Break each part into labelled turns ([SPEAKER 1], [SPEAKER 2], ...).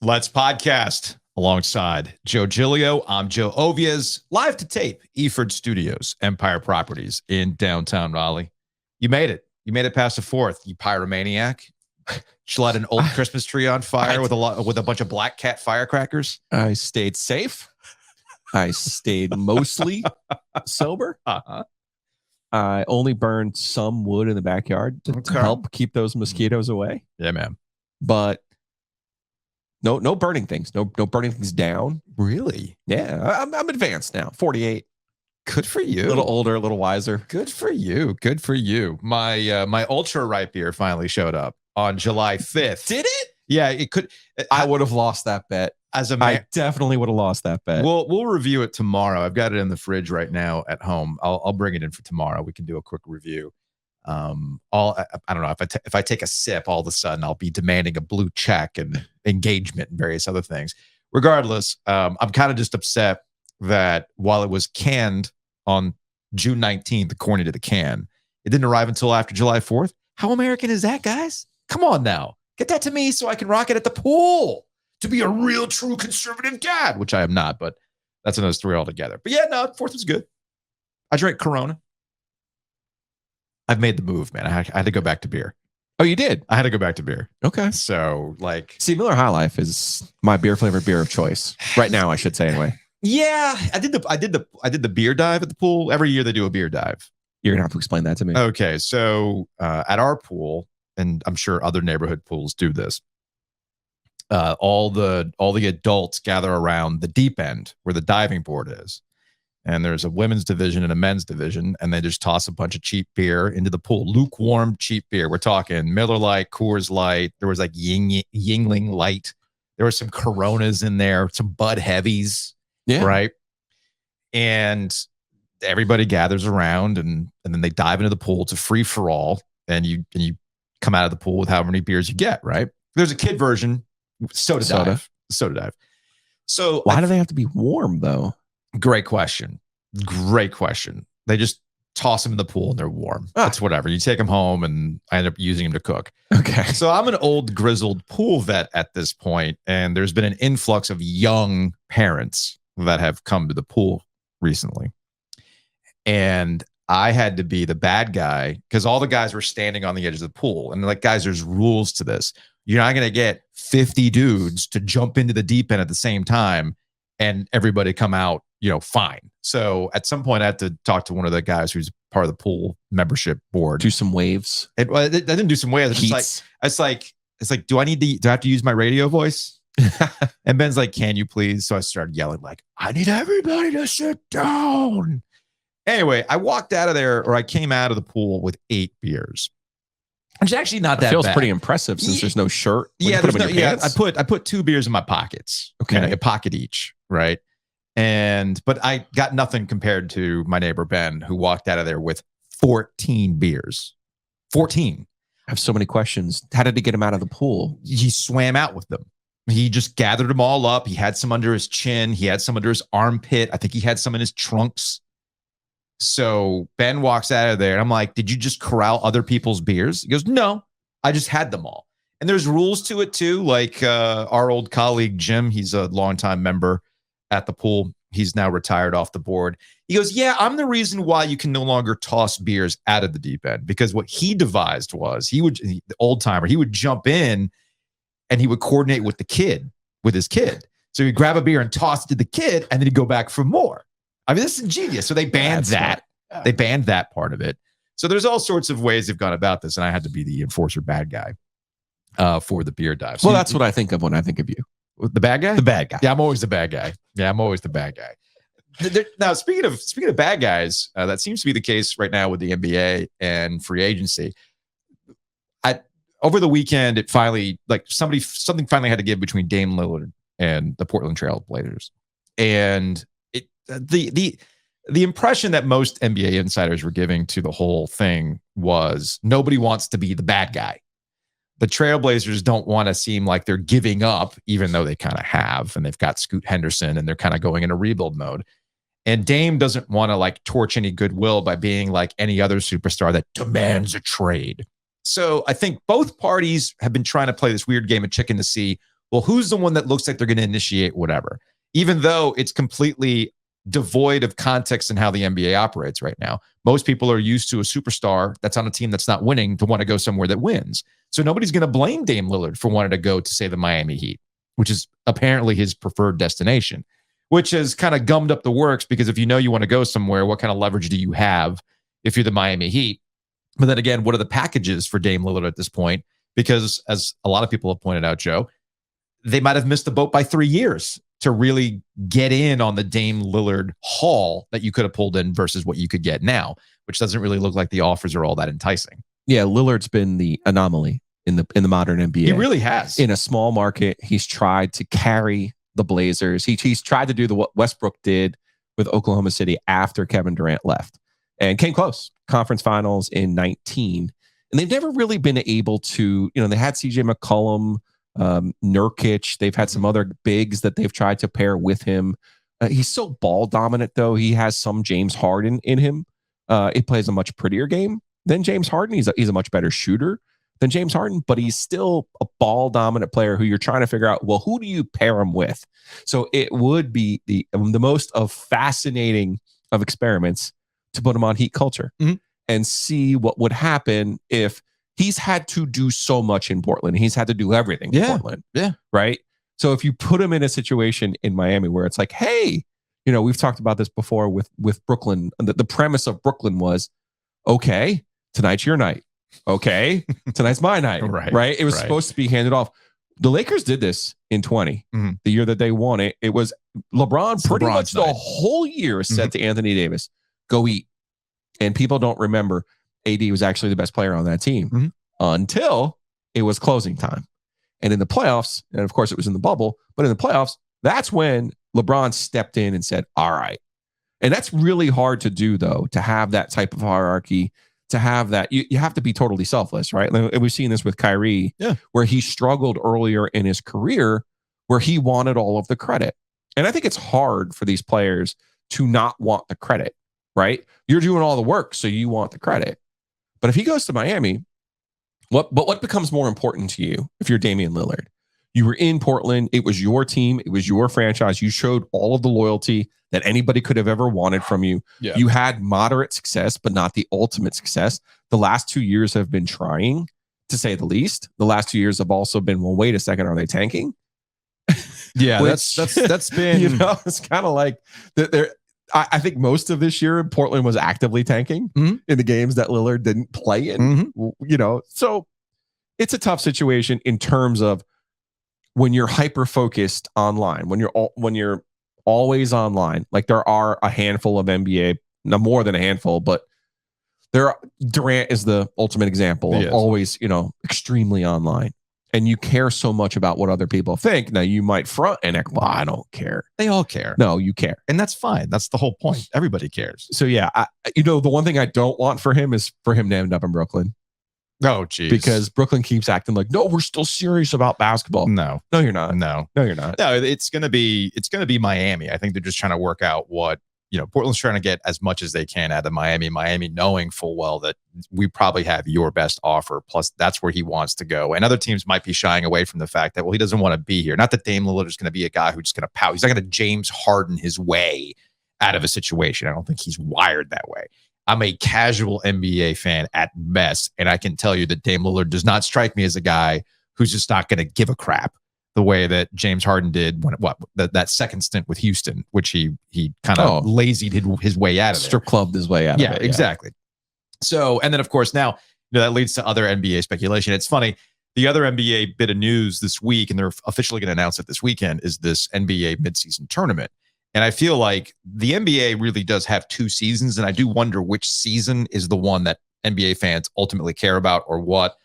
[SPEAKER 1] Let's podcast alongside Joe Giglio. I'm Joe Ovies, live to tape, Eford Studios, Empire Properties in downtown Raleigh. You made it. You made it past the fourth, you pyromaniac. She let an old Christmas tree on fire with a bunch of black cat firecrackers.
[SPEAKER 2] I stayed safe. I stayed mostly sober. I only burned some wood in the backyard to help keep those mosquitoes away.
[SPEAKER 1] Yeah, man.
[SPEAKER 2] But no burning things. No burning things down.
[SPEAKER 1] Really?
[SPEAKER 2] Yeah, I'm advanced now. 48.
[SPEAKER 1] Good for you.
[SPEAKER 2] A little older, a little wiser.
[SPEAKER 1] Good for you. Good for you. My ultra ripe beer finally showed up on July 5th.
[SPEAKER 2] Did it?
[SPEAKER 1] Yeah, it could.
[SPEAKER 2] I would have lost that bet. I definitely would have lost that bet.
[SPEAKER 1] We'll review it tomorrow. I've got it in the fridge right now at home. I'll bring it in for tomorrow. We can do a quick review. I don't know if I take a sip, all of a sudden I'll be demanding a blue check and engagement and various other things. Regardless, I'm kind of just upset that while it was canned on June 19th, according to the can, it didn't arrive until after July 4th. How American is that, guys? Come on now. Get that to me so I can rock it at the pool to be a real, true conservative dad, which I am not, but that's another story altogether. But yeah, no, 4th was good. I drank Corona. I've made the move, man. I had to go back to beer.
[SPEAKER 2] Oh, you did?
[SPEAKER 1] I had to go back to beer.
[SPEAKER 2] Okay.
[SPEAKER 1] So,
[SPEAKER 2] see, Miller High Life is my flavored beer of choice right now, I should say, anyway.
[SPEAKER 1] Yeah, I did the beer dive at the pool. Every year they do a beer dive.
[SPEAKER 2] You're gonna have to explain that to me.
[SPEAKER 1] Okay, so at our pool, and I'm sure other neighborhood pools do this. All the adults gather around the deep end where the diving board is, and there's a women's division and a men's division, and they just toss a bunch of cheap beer into the pool. Lukewarm cheap beer. We're talking Miller Lite, Coors Light. There was like Yingling Light. There were some Coronas in there, some Bud Heavies.
[SPEAKER 2] Yeah.
[SPEAKER 1] Right. And everybody gathers around and then they dive into the pool. It's a free for all. And you come out of the pool with however many beers you get. Right. There's a kid version. Soda dive. So
[SPEAKER 2] why do they have to be warm though?
[SPEAKER 1] Great question. They just toss them in the pool and they're warm. That's whatever. You take them home and I end up using them to cook.
[SPEAKER 2] Okay.
[SPEAKER 1] So I'm an old grizzled pool vet at this point, and there's been an influx of young parents that have come to the pool recently. And I had to be the bad guy because all the guys were standing on the edge of the pool. And like, guys, there's rules to this. You're not going to get 50 dudes to jump into the deep end at the same time and everybody come out, fine. So at some point I had to talk to one of the guys who's part of the pool membership board.
[SPEAKER 2] Do some waves.
[SPEAKER 1] I didn't do some waves. It's like, do I have to use my radio voice? And Ben's like, can you please? So I started yelling like, I need everybody to sit down. Anyway, I walked out of there, or I came out of the pool with 8 beers. Which is actually not that
[SPEAKER 2] feels
[SPEAKER 1] bad.
[SPEAKER 2] Pretty impressive since there's no shirt.
[SPEAKER 1] Yeah, I put 2 beers in my pockets. Okay. A pocket each, right? But I got nothing compared to my neighbor Ben, who walked out of there with 14 beers. 14.
[SPEAKER 2] I have so many questions. How did he get them out of the pool?
[SPEAKER 1] He swam out with them. He just gathered them all up. He had some under his chin. He had some under his armpit. I think he had some in his trunks. So Ben walks out of there and I'm like, did you just corral other people's beers? He goes, no, I just had them all. And there's rules to it too. Like our old colleague, Jim, he's a longtime member at the pool. He's now retired off the board. He goes, yeah, I'm the reason why you can no longer toss beers out of the deep end, because what he devised was the old timer, he would jump in and he would coordinate with his kid. So he'd grab a beer and toss it to the kid and then he'd go back for more. I mean, this is ingenious. So they banned that. They banned that part of it. So there's all sorts of ways they've gone about this. And I had to be the enforcer bad guy for the beer dive. So
[SPEAKER 2] that's what I think of when I think of you.
[SPEAKER 1] The bad guy?
[SPEAKER 2] The bad guy.
[SPEAKER 1] Yeah, I'm always the bad guy. Now, speaking of bad guys, that seems to be the case right now with the NBA and free agency. Over the weekend, it finally, something finally had to give between Dame Lillard and the Portland Trail Blazers. And the impression that most NBA insiders were giving to the whole thing was nobody wants to be the bad guy. The Trailblazers don't want to seem like they're giving up, even though they kind of have, and they've got Scoot Henderson and they're kind of going in a rebuild mode. And Dame doesn't want to torch any goodwill by being like any other superstar that demands a trade. So I think both parties have been trying to play this weird game of chicken to see, Well, who's the one that looks like they're going to initiate whatever? Even though it's completely devoid of context in how the NBA operates right now. Most people are used to a superstar that's on a team that's not winning to want to go somewhere that wins. So nobody's going to blame Dame Lillard for wanting to go to, say, the Miami Heat, which is apparently his preferred destination, which has kind of gummed up the works, because if you know you want to go somewhere, what kind of leverage do you have if you're the Miami Heat? But then again, what are the packages for Dame Lillard at this point? Because as a lot of people have pointed out, Joe, they might have missed the boat by 3 years to really get in on the Dame Lillard haul that you could have pulled in versus what you could get now, which doesn't really look like the offers are all that enticing.
[SPEAKER 2] Yeah, Lillard's been the anomaly in the modern NBA.
[SPEAKER 1] He really has.
[SPEAKER 2] In a small market, he's tried to carry the Blazers. He's tried to do what Westbrook did with Oklahoma City after Kevin Durant left, and came close. Conference finals in 19. And they've never really been able to, they had CJ McCollum, Nurkic. They've had some other bigs that they've tried to pair with him. He's so ball dominant, though. He has some James Harden in him. He plays a much prettier game than James Harden. He's a much better shooter than James Harden, but he's still a ball dominant player who you're trying to figure out, well, who do you pair him with? So it would be the most of fascinating of experiments to put him on Heat culture and see what would happen if he's had to do so much in Portland. He's had to do everything in Portland.
[SPEAKER 1] Yeah.
[SPEAKER 2] Right. So if you put him in a situation in Miami where it's like, hey, we've talked about this before with Brooklyn. The premise of Brooklyn was, okay, tonight's your night. Okay, tonight's my night. Right. It was supposed to be handed off. The Lakers did this in 20, the year that they won it. It was LeBron pretty much the whole year said to Anthony Davis, go eat. And people don't remember AD was actually the best player on that team until it was closing time. And in the playoffs, and of course it was in the bubble, but in the playoffs, that's when LeBron stepped in and said, all right. And that's really hard to do, though, to have that type of hierarchy, to have that. You have to be totally selfless, right? And we've seen this with Kyrie, where he struggled earlier in his career, where he wanted all of the credit. And I think it's hard for these players to not want the credit, right? You're doing all the work, so you want the credit. But if he goes to Miami, what becomes more important to you if you're Damian Lillard? You were in Portland. It was your team. It was your franchise. You showed all of the loyalty that anybody could have ever wanted from you. Yeah. You had moderate success, but not the ultimate success. The last 2 years have been trying, to say the least. The last 2 years have also been, well, wait a second, are they tanking?
[SPEAKER 1] Yeah,
[SPEAKER 2] Which,
[SPEAKER 1] that's been,
[SPEAKER 2] it's kind of like they're. I think most of this year Portland was actively tanking in the games that Lillard didn't play in. So it's a tough situation in terms of when you're hyper focused online, when you're always online. Like there are a handful of NBA, no more than a handful, but Durant is the ultimate example of always, extremely online. And you care so much about what other people think. Now you might front and act, well, I don't care.
[SPEAKER 1] They all care.
[SPEAKER 2] No, you care.
[SPEAKER 1] And that's fine. That's the whole point. Everybody cares.
[SPEAKER 2] So yeah, the one thing I don't want for him is for him to end up in Brooklyn.
[SPEAKER 1] Oh, geez.
[SPEAKER 2] Because Brooklyn keeps acting like, no, we're still serious about basketball.
[SPEAKER 1] No,
[SPEAKER 2] you're not.
[SPEAKER 1] No,
[SPEAKER 2] you're not.
[SPEAKER 1] No, it's gonna be Miami. I think they're just trying to work out what Portland's trying to get as much as they can out of Miami. Miami knowing full well that we probably have your best offer. Plus, that's where he wants to go. And other teams might be shying away from the fact that, well, he doesn't want to be here. Not that Dame Lillard is going to be a guy who's just going to pout. He's not going to James Harden his way out of a situation. I don't think he's wired that way. I'm a casual NBA fan at best, and I can tell you that Dame Lillard does not strike me as a guy who's just not going to give a crap the way that James Harden did when that second stint with Houston, which he kind of lazied his way out of there.
[SPEAKER 2] Strip clubbed his way out of it.
[SPEAKER 1] Yeah, exactly. So, and then of course now that leads to other NBA speculation. It's funny. The other NBA bit of news this week, and they're officially going to announce it this weekend, is this NBA midseason tournament. And I feel like the NBA really does have two seasons, and I do wonder which season is the one that NBA fans ultimately care about, or what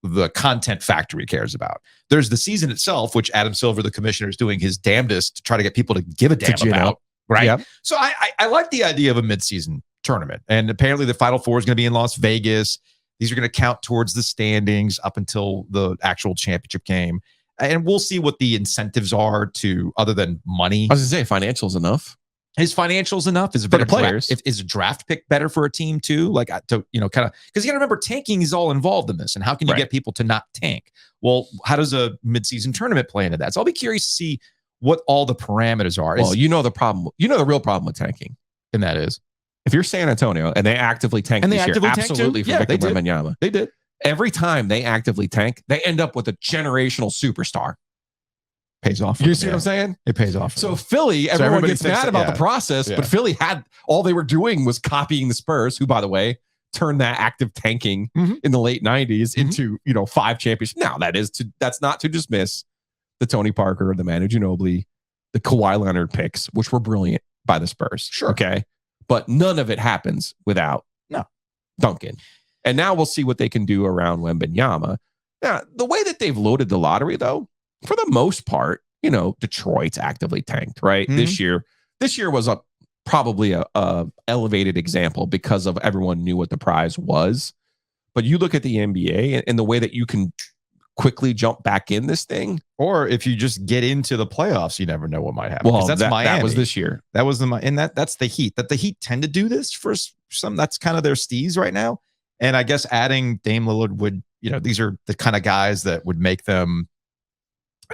[SPEAKER 1] the content factory cares about. There's the season itself, which Adam Silver, the commissioner, is doing his damnedest to try to get people to give a damn about. Right. Yep. So I like the idea of a midseason tournament. And apparently the Final Four is going to be in Las Vegas. These are going to count towards the standings up until the actual championship game. And we'll see what the incentives are to, other than money.
[SPEAKER 2] I was going to say, financials enough.
[SPEAKER 1] his financials enough? Is it
[SPEAKER 2] For
[SPEAKER 1] better
[SPEAKER 2] the players?
[SPEAKER 1] Is a draft pick better for a team too? Like to kind of, because you got to remember tanking is all involved in this, and how can you get people to not tank? Well, how does a midseason tournament play into that? So I'll be curious to see what all the parameters are.
[SPEAKER 2] Well, you know the problem. You know the real problem with tanking,
[SPEAKER 1] and that is
[SPEAKER 2] if you're San Antonio and they actively tank
[SPEAKER 1] and they
[SPEAKER 2] this
[SPEAKER 1] actively
[SPEAKER 2] year,
[SPEAKER 1] tank
[SPEAKER 2] absolutely
[SPEAKER 1] too?
[SPEAKER 2] for Victor Wembanyama.
[SPEAKER 1] They did.
[SPEAKER 2] Every time they actively tank, they end up with a generational superstar.
[SPEAKER 1] Pays off.
[SPEAKER 2] You see what I'm saying?
[SPEAKER 1] It pays off.
[SPEAKER 2] So Philly, everyone gets mad about the process, but Philly had all they were doing was copying the Spurs, who, by the way, turned that active tanking in the late 90s into 5 championships. Now that's not to dismiss the Tony Parker, the Manu Ginobili, the Kawhi Leonard picks, which were brilliant by the Spurs.
[SPEAKER 1] Sure.
[SPEAKER 2] Okay. But none of it happens without Duncan. And now we'll see what they can do around Wembanyama. Now, the way that they've loaded the lottery, though, for the most part, Detroit's actively tanked, right? This year was probably a elevated example because of everyone knew what the prize was. But you look at the NBA and the way that you can quickly jump back in this thing,
[SPEAKER 1] or if you just get into the playoffs, you never know what might happen.
[SPEAKER 2] Well,
[SPEAKER 1] that's Miami.
[SPEAKER 2] That was this year.
[SPEAKER 1] That was that's the Heat. That the Heat tend to do this for some. That's kind of their steez right now. And I guess adding Dame Lillard would, these are the kind of guys that would make them.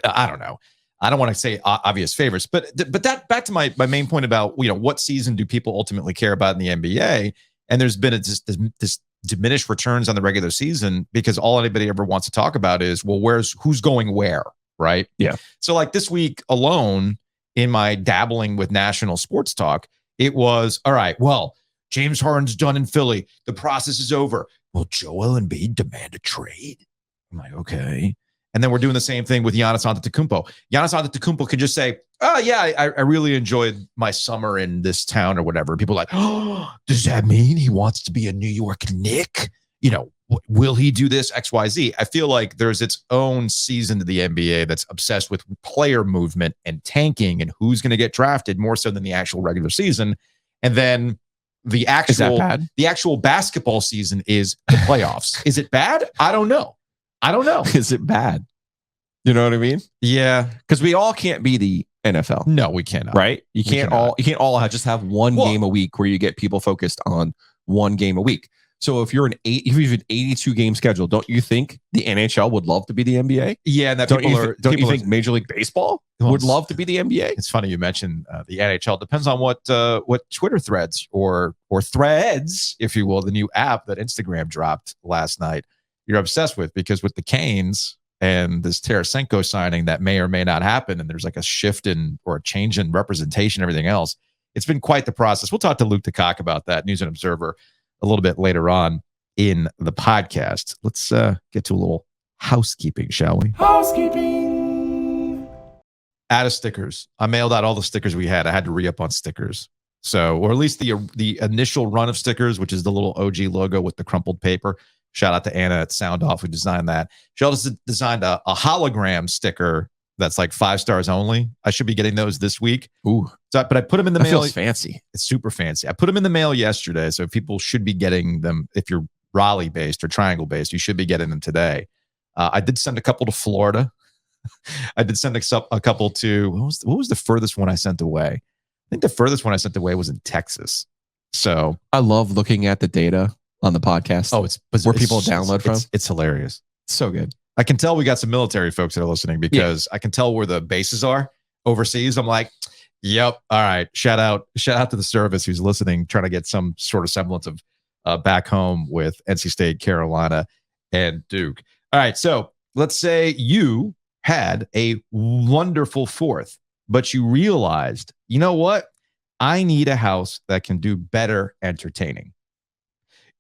[SPEAKER 1] I don't know. I don't want to say obvious favorites, but that back to my main point about what season do people ultimately care about in the NBA? And there's been this diminished returns on the regular season because all anybody ever wants to talk about is, well, who's going where, right?
[SPEAKER 2] Yeah.
[SPEAKER 1] So like this week alone, in my dabbling with national sports talk, it was all right. Well, James Harden's done in Philly. The process is over. Will Joel Embiid demand a trade? I'm like, okay. And then we're doing the same thing with Giannis Antetokounmpo. Giannis Antetokounmpo could just say, oh, yeah, I really enjoyed my summer in this town or whatever. People are like, oh, does that mean he wants to be a New York Knick? Will he do this? X, Y, Z. I feel like there's its own season to the NBA that's obsessed with player movement and tanking and who's going to get drafted more so than the actual regular season. And then the actual basketball season is the playoffs. Is it bad? I don't know.
[SPEAKER 2] Is it bad? You know what I mean?
[SPEAKER 1] Yeah.
[SPEAKER 2] Because we all can't be the NFL.
[SPEAKER 1] No, we cannot.
[SPEAKER 2] Right? You can't all just have one game a week where you get people focused on one game a week. So if you have an 82 game schedule, don't you think the NHL would love to be the NBA?
[SPEAKER 1] Yeah, and that
[SPEAKER 2] don't you think Major League Baseball would love to be the NBA?
[SPEAKER 1] It's funny you mentioned the NHL. Depends on what Twitter threads or Threads, if you will, the new app that Instagram dropped last night, you're obsessed with, because with the Canes and this Tarasenko signing that may or may not happen, and there's like a shift in or a change in representation, everything else. It's been quite the process. We'll talk to Luke DeCock about that, News and Observer, a little bit later on in the podcast. Let's get to a little housekeeping, shall we?
[SPEAKER 2] Housekeeping.
[SPEAKER 1] Out of stickers. I mailed out all the stickers we had. I had to re-up on stickers. So, or at least the initial run of stickers, which is the little OG logo with the crumpled paper. Shout out to Anna at Sound Off who designed that. She also designed a hologram sticker that's like 5 stars only. I should be getting those this week.
[SPEAKER 2] Ooh.
[SPEAKER 1] But I put them in the mail.
[SPEAKER 2] Feels fancy.
[SPEAKER 1] It's super fancy. I put them in the mail yesterday, so people should be getting them. If you're Raleigh based or Triangle based, you should be getting them today. I did send a couple to Florida. I did send a couple to what was the furthest one I sent away? I think the furthest one I sent away was in Texas. So
[SPEAKER 2] I love looking at the data on the podcast.
[SPEAKER 1] Oh, it's
[SPEAKER 2] where people download from.
[SPEAKER 1] It's hilarious.
[SPEAKER 2] It's so good.
[SPEAKER 1] I can tell we got some military folks that are listening because I can tell where the bases are overseas. I'm like, yep. All right. Shout out to the service who's listening, trying to get some sort of semblance of back home with NC State, Carolina, and Duke. All right. So let's say you had a wonderful 4th, but you realized, you know what? I need a house that can do better entertaining.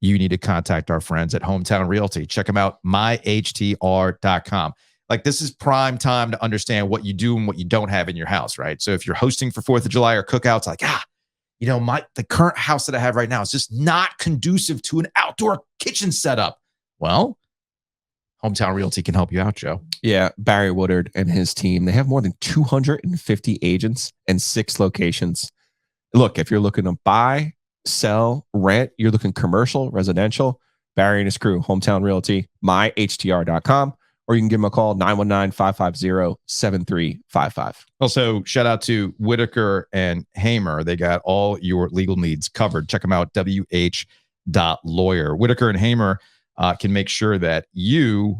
[SPEAKER 1] You need to contact our friends at Hometown Realty. Check them out, myhtr.com. Like, this is prime time to understand what you do and what you don't have in your house, right? So if you're hosting for 4th of July or cookouts, like, the current house that I have right now is just not conducive to an outdoor kitchen setup. Well, Hometown Realty can help you out, Joe.
[SPEAKER 2] Yeah, Barry Woodard and his team, they have more than 250 agents and 6 locations. Look, if you're looking to buy, sell, rent, you're looking commercial, residential, Barry and his crew, Hometown Realty, myhtr.com, or you can give them a call, 919-550-7355.
[SPEAKER 1] Also, shout out to Whitaker and Hamer. They got all your legal needs covered. Check them out, wh.lawyer. Whitaker and Hamer can make sure that you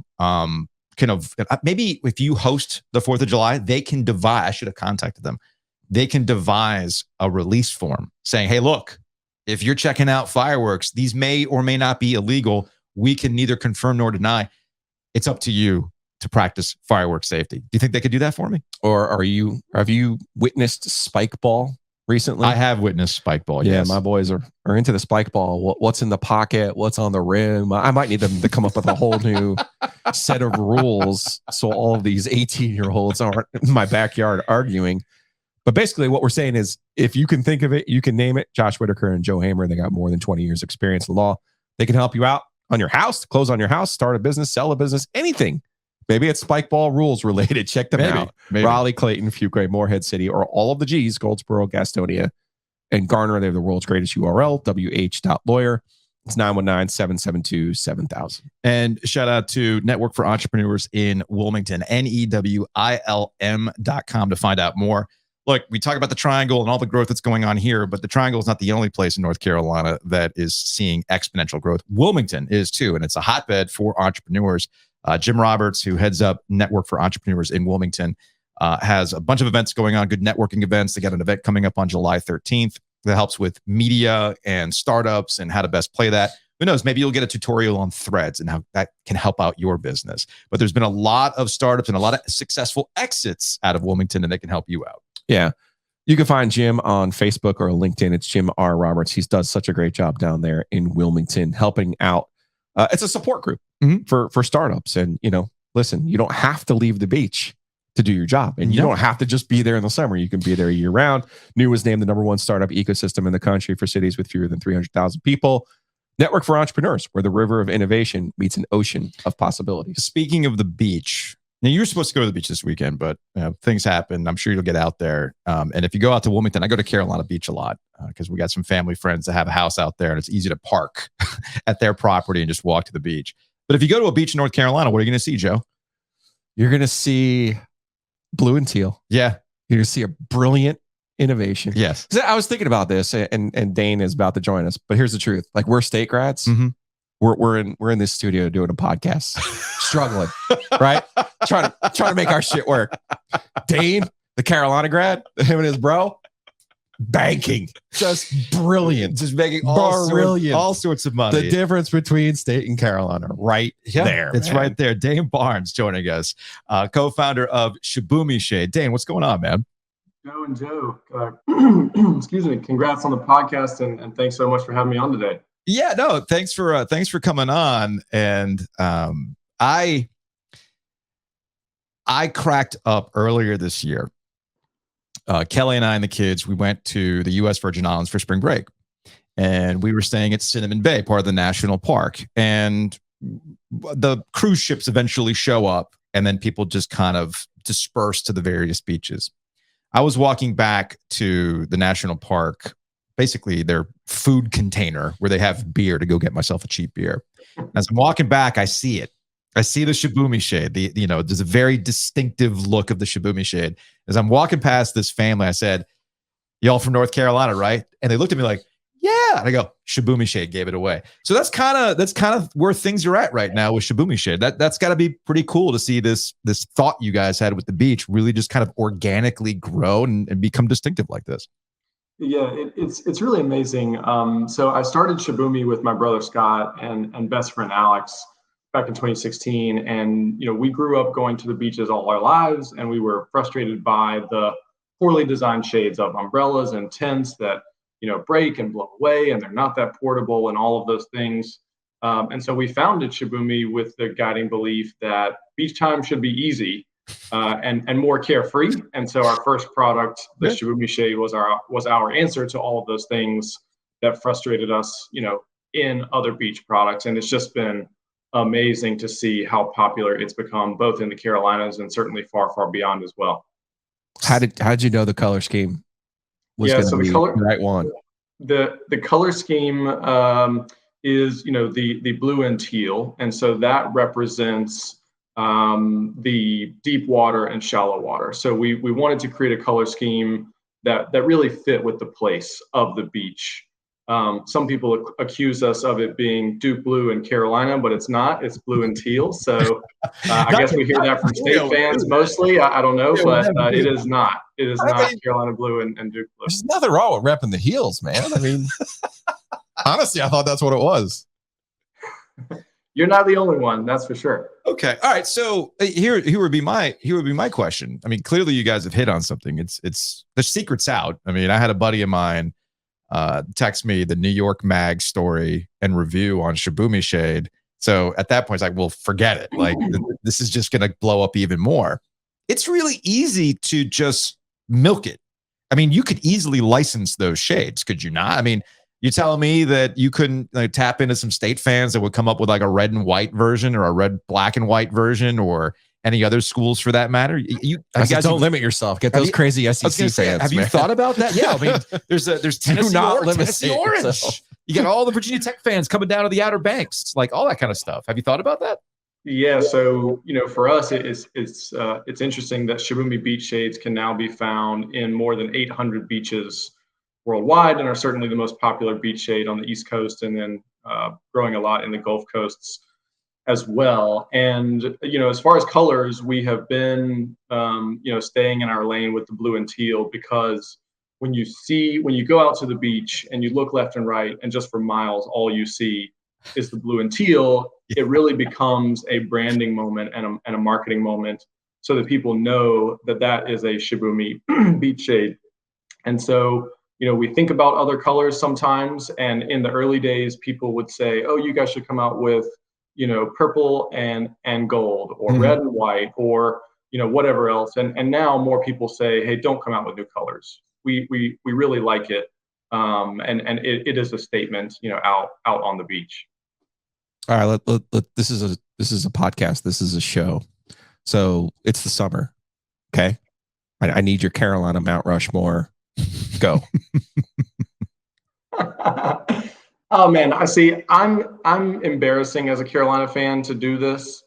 [SPEAKER 1] maybe if you host the 4th of July, they can devise, I should have contacted them. They can devise a release form saying, hey, look, if you're checking out fireworks, these may or may not be illegal. We can neither confirm nor deny. It's up to you to practice fireworks safety. Do you think they could do that for me?
[SPEAKER 2] Or have you witnessed spike ball recently?
[SPEAKER 1] I have witnessed spike ball.
[SPEAKER 2] Yeah,
[SPEAKER 1] yes.
[SPEAKER 2] my boys are into the spike ball. What's in the pocket? What's on the rim? I might need them to come up with a whole new set of rules so all of these 18-year-olds aren't in my backyard arguing. But basically what we're saying is, if you can think of it, you can name it. Josh Whitaker and Joe Hamer, they got more than 20 years experience in law. They can help you out on your house, close on your house, start a business, sell a business, anything. Maybe it's spike ball rules related. Check them out. Maybe. Raleigh, Clayton, Fuquay, Morehead City, or all of the G's, Goldsboro, Gastonia, and Garner. They have the world's greatest URL, wh.lawyer. It's 919-772-7000.
[SPEAKER 1] And shout out to Network for Entrepreneurs in Wilmington, NEWILM.com to find out more. Look, we talk about the Triangle and all the growth that's going on here, but the Triangle is not the only place in North Carolina that is seeing exponential growth. Wilmington is too, and it's a hotbed for entrepreneurs. Jim Roberts, who heads up Network for Entrepreneurs in Wilmington, has a bunch of events going on, good networking events. They got an event coming up on July 13th that helps with media and startups and how to best play that. Who knows? Maybe you'll get a tutorial on Threads and how that can help out your business. But there's been a lot of startups and a lot of successful exits out of Wilmington, and they can help you out.
[SPEAKER 2] Yeah. You can find Jim on Facebook or LinkedIn. It's Jim R. Roberts. He does such a great job down there in Wilmington, helping out. It's a support group for startups. And, listen, you don't have to leave the beach to do your job. And you don't have to just be there in the summer. You can be there year round. New was named the #1 startup ecosystem in the country for cities with fewer than 300,000 people. Network for Entrepreneurs, where the river of innovation meets an ocean of possibilities.
[SPEAKER 1] Speaking of the beach, now you were supposed to go to the beach this weekend, but things happen. I'm sure you'll get out there. And if you go out to Wilmington, I go to Carolina Beach a lot because we got some family friends that have a house out there, and it's easy to park at their property and just walk to the beach. But if you go to a beach in North Carolina, what are you going to see, Joe?
[SPEAKER 2] You're going to see blue and teal.
[SPEAKER 1] Yeah.
[SPEAKER 2] You're going to see a brilliant innovation.
[SPEAKER 1] Yes.
[SPEAKER 2] I was thinking about this, and Dane is about to join us. But here's the truth: like, we're state grads.
[SPEAKER 1] Mm-hmm.
[SPEAKER 2] We're in this studio doing a podcast, struggling, right? Trying to make our shit work. Dane, the Carolina grad, him and his bro, banking, just brilliant,
[SPEAKER 1] just making all sorts of money.
[SPEAKER 2] The difference between state and Carolina, right there.
[SPEAKER 1] It's right there. Dane Barnes joining us, co-founder of Shibumi Shade. Dane, what's going on, man?
[SPEAKER 3] Joe and Joe, excuse me. Congrats on the podcast, and thanks so much for having me on today.
[SPEAKER 1] Yeah, no, thanks for coming on. And I cracked up earlier this year. Kelly and I and the kids, we went to the U.S. Virgin Islands for spring break, and we were staying at Cinnamon Bay, part of the national park. And the cruise ships eventually show up, and then people just kind of disperse to the various beaches. I was walking back to the national park, basically their food container where they have beer, to go get myself a cheap beer. As I'm walking back, I see it. I see the Shibumi shade. There's a very distinctive look of the Shibumi shade. As I'm walking past this family, I said, "Y'all from North Carolina, right?" And they looked at me like, "Yeah." And I go, "Shibumi shade gave it away." So that's kind of where things are at right now with Shibumi shade. That's got to be pretty cool to see this thought you guys had with the beach really just kind of organically grow and become distinctive like this.
[SPEAKER 3] Yeah, it's really amazing. So I started Shibumi with my brother Scott and best friend Alex back in 2016, and we grew up going to the beaches all our lives, and we were frustrated by the poorly designed shades of umbrellas and tents that break and blow away, and they're not that portable, and all of those things. And so we founded Shibumi with the guiding belief that beach time should be easy and more carefree. And so our first product, the Shibumi shade, was our answer to all of those things that frustrated us, in other beach products. And it's just been amazing to see how popular it's become, both in the Carolinas and certainly far, far beyond as well.
[SPEAKER 2] How did you know the color scheme was going to be the right one?
[SPEAKER 3] The color scheme is the blue and teal, and so that represents the deep water and shallow water. So we wanted to create a color scheme that really fit with the place of the beach. Some people accuse us of it being Duke blue and Carolina, but it's not. It's blue and teal. So I guess we hear that from state fans mostly. I don't know, but it is not. It is not Carolina blue and Duke blue.
[SPEAKER 2] There's nothing wrong with repping the heels, man. I mean, honestly, I thought that's what it was.
[SPEAKER 3] You're not the only one, that's for sure.
[SPEAKER 1] Okay. All right. So here would be my question. I mean, clearly you guys have hit on something. It's the secret's out. I mean, I had a buddy of mine text me the New York Mag story and review on Shibumi Shade. So at that point, it's like, well, forget it. Like this is just going to blow up even more. It's really easy to just milk it. I mean, you could easily license those shades, could you not? I mean, you're telling me that you couldn't tap into some state fans that would come up with like a red and white version or a red, black and white version or any other schools for that matter? You guys
[SPEAKER 2] don't limit yourself. Get those crazy SEC fans.
[SPEAKER 1] Have you thought about that? Yeah, I mean, there's Tennessee, Tennessee Orange. You got all the Virginia Tech fans coming down to the Outer Banks, like all that kind of stuff. Have you thought about that?
[SPEAKER 3] Yeah, so for us, it's interesting that Shibumi beach shades can now be found in more than 800 beaches worldwide, and are certainly the most popular beach shade on the East Coast, and then growing a lot in the Gulf coasts as well. And as far as colors, we have been staying in our lane with the blue and teal, because when you go out to the beach and you look left and right, and just for miles all you see is the blue and teal, it really becomes a branding moment and a marketing moment, so that people know that is a Shibumi beach shade. And so we think about other colors sometimes, and in the early days, people would say, "Oh, you guys should come out with, purple and gold, or red and white, or whatever else." And now more people say, "Hey, don't come out with new colors. We really like it, and it is a statement, out on the beach."
[SPEAKER 2] All right, this is a podcast. This is a show, so it's the summer. Okay, I need your Carolina Mount Rushmore. Go.
[SPEAKER 3] Oh man, I see. I'm embarrassing as a Carolina fan to do this.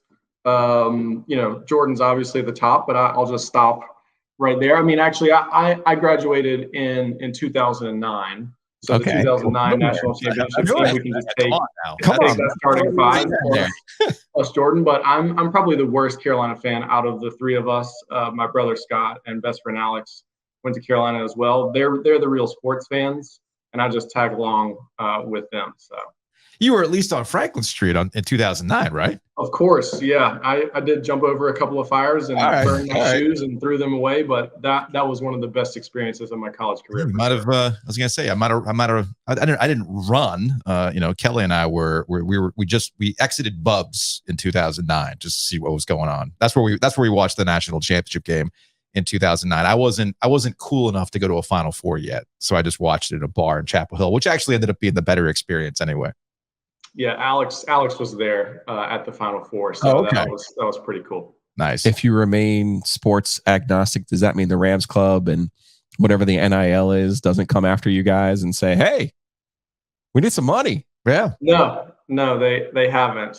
[SPEAKER 3] Jordan's obviously the top, but I'll just stop right there. I mean, actually, I graduated in 2009. So the 2009 national championship team, we can just take that starting five plus Jordan. But I'm probably the worst Carolina fan out of the three of us. My brother Scott and best friend Alex went to Carolina as well. They're the real sports fans, and I just tag along with them. So
[SPEAKER 1] you were at least on Franklin Street in 2009, right?
[SPEAKER 3] Of course, yeah. I did jump over a couple of fires and burned my shoes and threw them away, but that was one of the best experiences of my college career.
[SPEAKER 1] I didn't run. Kelly and I we exited Bubs in 2009 just to see what was going on. That's where we watched the national championship game in 2009. I wasn't cool enough to go to a Final Four yet, so I just watched it at a bar in Chapel Hill, which actually ended up being the better experience anyway.
[SPEAKER 3] Yeah, Alex was there at the Final Four, so that was pretty cool.
[SPEAKER 1] Nice.
[SPEAKER 2] If you remain sports agnostic, does that mean the Rams Club and whatever the NIL is doesn't come after you guys and say, "Hey, we need some money"?
[SPEAKER 1] Yeah.
[SPEAKER 3] No, they haven't.